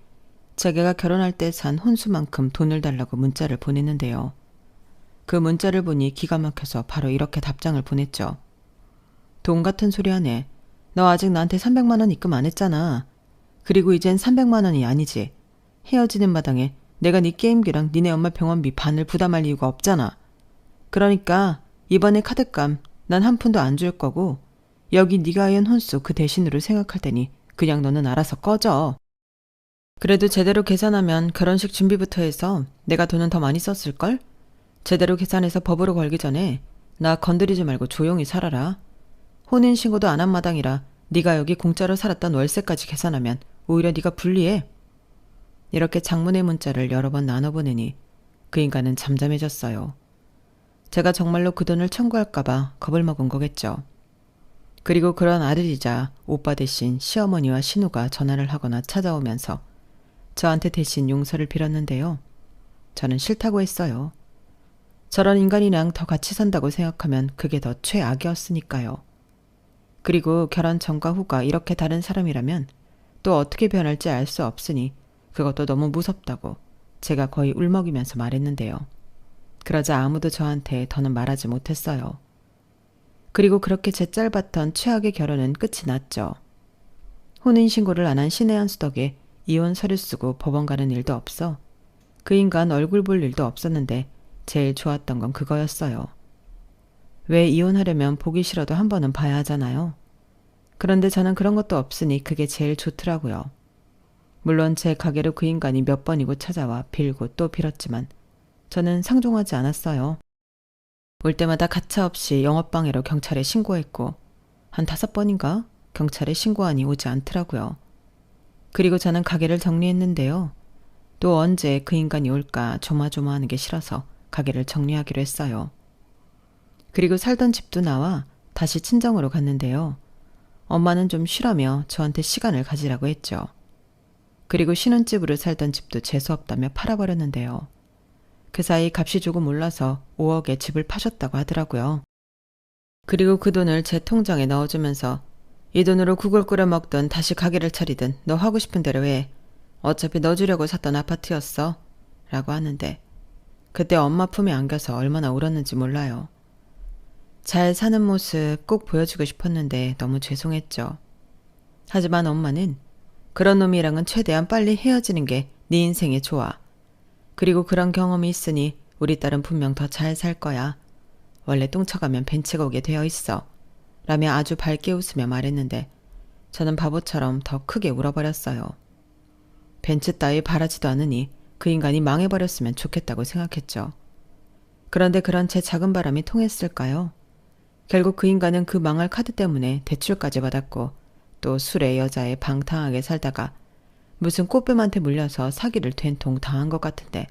A: 자기가 결혼할 때 산 혼수만큼 돈을 달라고 문자를 보냈는데요. 그 문자를 보니 기가 막혀서 바로 이렇게 답장을 보냈죠. 돈 같은 소리 하네. 너 아직 나한테 300만 원 입금 안 했잖아. 그리고 이젠 300만 원이 아니지. 헤어지는 마당에 내가 네 게임기랑 니네 엄마 병원비 반을 부담할 이유가 없잖아. 그러니까 이번에 카드값 난 한 푼도 안 줄 거고 여기 네가 연 혼수 그 대신으로 생각할 테니 그냥 너는 알아서 꺼져. 그래도 제대로 계산하면 결혼식 준비부터 해서 내가 돈은 더 많이 썼을걸? 제대로 계산해서 법으로 걸기 전에 나 건드리지 말고 조용히 살아라. 혼인신고도 안 한 마당이라 네가 여기 공짜로 살았던 월세까지 계산하면 오히려 네가 불리해. 이렇게 장문의 문자를 여러 번 나눠보내니 그 인간은 잠잠해졌어요. 제가 정말로 그 돈을 청구할까봐 겁을 먹은 거겠죠. 그리고 그런 아들이자 오빠 대신 시어머니와 신우가 전화를 하거나 찾아오면서 저한테 대신 용서를 빌었는데요. 저는 싫다고 했어요. 저런 인간이랑 더 같이 산다고 생각하면 그게 더 최악이었으니까요. 그리고 결혼 전과 후가 이렇게 다른 사람이라면 또 어떻게 변할지 알 수 없으니 그것도 너무 무섭다고 제가 거의 울먹이면서 말했는데요. 그러자 아무도 저한테 더는 말하지 못했어요. 그리고 그렇게 제 짧았던 최악의 결혼은 끝이 났죠. 혼인신고를 안 한 신의 한 수 덕에 이혼 서류 쓰고 법원 가는 일도 없어 그 인간 얼굴 볼 일도 없었는데 제일 좋았던 건 그거였어요. 왜 이혼하려면 보기 싫어도 한 번은 봐야 하잖아요. 그런데 저는 그런 것도 없으니 그게 제일 좋더라고요. 물론 제 가게로 그 인간이 몇 번이고 찾아와 빌고 또 빌었지만 저는 상종하지 않았어요. 올 때마다 가차없이 영업방해로 경찰에 신고했고 한 5번인가 경찰에 신고하니 오지 않더라고요. 그리고 저는 가게를 정리했는데요. 또 언제 그 인간이 올까 조마조마하는 게 싫어서 가게를 정리하기로 했어요. 그리고 살던 집도 나와 다시 친정으로 갔는데요. 엄마는 좀 쉬라며 저한테 시간을 가지라고 했죠. 그리고 신혼집으로 살던 집도 재수없다며 팔아버렸는데요. 그 사이 값이 조금 올라서 5억에 집을 파셨다고 하더라고요. 그리고 그 돈을 제 통장에 넣어주면서 이 돈으로 국을 끓여 먹든 다시 가게를 차리든 너 하고 싶은 대로 해. 어차피 너 주려고 샀던 아파트였어. 라고 하는데 그때 엄마 품에 안겨서 얼마나 울었는지 몰라요. 잘 사는 모습 꼭 보여주고 싶었는데 너무 죄송했죠. 하지만 엄마는 그런 놈이랑은 최대한 빨리 헤어지는 게 네 인생에 좋아. 그리고 그런 경험이 있으니 우리 딸은 분명 더 잘 살 거야. 원래 똥쳐가면 벤츠가 오게 되어 있어. 라며 아주 밝게 웃으며 말했는데 저는 바보처럼 더 크게 울어버렸어요. 벤츠 따위 바라지도 않으니 그 인간이 망해버렸으면 좋겠다고 생각했죠. 그런데 그런 제 작은 바람이 통했을까요? 결국 그 인간은 그 망할 카드 때문에 대출까지 받았고 또 술에 여자에 방탕하게 살다가 무슨 꽃뱀한테 물려서 사기를 된통 당한 것 같은데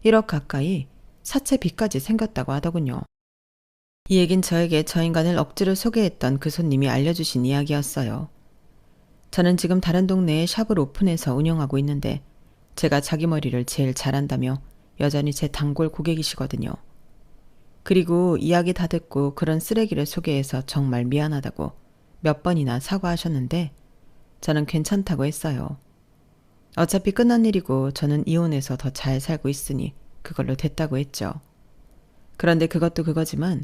A: 1억 가까이 사채 빚까지 생겼다고 하더군요. 이 얘긴 저에게 저 인간을 억지로 소개했던 그 손님이 알려주신 이야기였어요. 저는 지금 다른 동네에 샵을 오픈해서 운영하고 있는데 제가 자기 머리를 제일 잘한다며 여전히 제 단골 고객이시거든요. 그리고 이야기 다 듣고 그런 쓰레기를 소개해서 정말 미안하다고 몇 번이나 사과하셨는데 저는 괜찮다고 했어요. 어차피 끝난 일이고 저는 이혼해서 더 잘 살고 있으니 그걸로 됐다고 했죠. 그런데 그것도 그거지만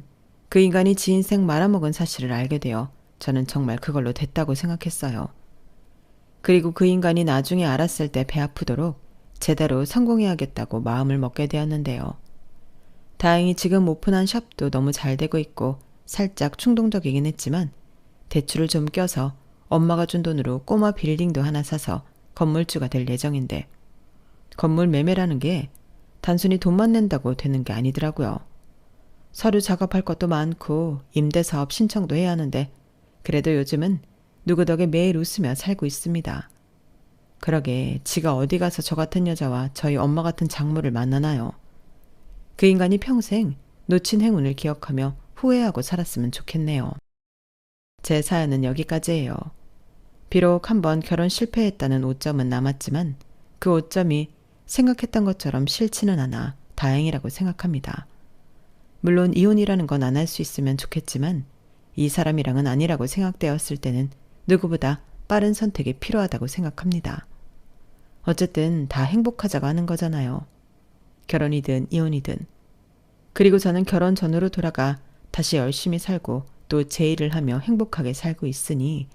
A: 그 인간이 지 인생 말아먹은 사실을 알게 되어 저는 정말 그걸로 됐다고 생각했어요. 그리고 그 인간이 나중에 알았을 때 배 아프도록 제대로 성공해야겠다고 마음을 먹게 되었는데요. 다행히 지금 오픈한 샵도 너무 잘 되고 있고 살짝 충동적이긴 했지만 대출을 좀 껴서 엄마가 준 돈으로 꼬마 빌딩도 하나 사서 건물주가 될 예정인데 건물 매매라는 게 단순히 돈만 낸다고 되는 게 아니더라고요. 서류 작업할 것도 많고 임대사업 신청도 해야 하는데 그래도 요즘은 누구 덕에 매일 웃으며 살고 있습니다. 그러게 지가 어디 가서 저 같은 여자와 저희 엄마 같은 장모를 만나나요? 그 인간이 평생 놓친 행운을 기억하며 후회하고 살았으면 좋겠네요. 제 사연은 여기까지예요. 비록 한번 결혼 실패했다는 오점은 남았지만 그 오점이 생각했던 것처럼 싫지는 않아 다행이라고 생각합니다. 물론 이혼이라는 건 안 할 수 있으면 좋겠지만 이 사람이랑은 아니라고 생각되었을 때는 누구보다 빠른 선택이 필요하다고 생각합니다. 어쨌든 다 행복하자고 하는 거잖아요. 결혼이든 이혼이든. 그리고 저는 결혼 전으로 돌아가 다시 열심히 살고 또 제 일을 하며 행복하게 살고 있으니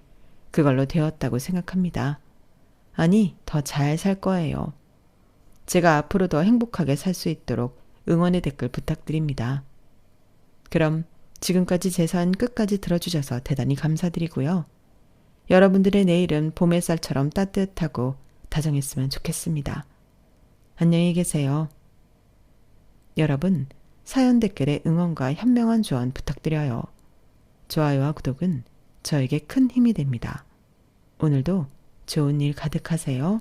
A: 그걸로 되었다고 생각합니다. 아니, 더 잘 살 거예요. 제가 앞으로 더 행복하게 살 수 있도록 응원의 댓글 부탁드립니다. 그럼 지금까지 제 사연 끝까지 들어주셔서 대단히 감사드리고요. 여러분들의 내일은 봄 햇살처럼 따뜻하고 다정했으면 좋겠습니다. 안녕히 계세요. 여러분, 사연 댓글에 응원과 현명한 조언 부탁드려요. 좋아요와 구독은 저에게 큰 힘이 됩니다. 오늘도 좋은 일 가득하세요.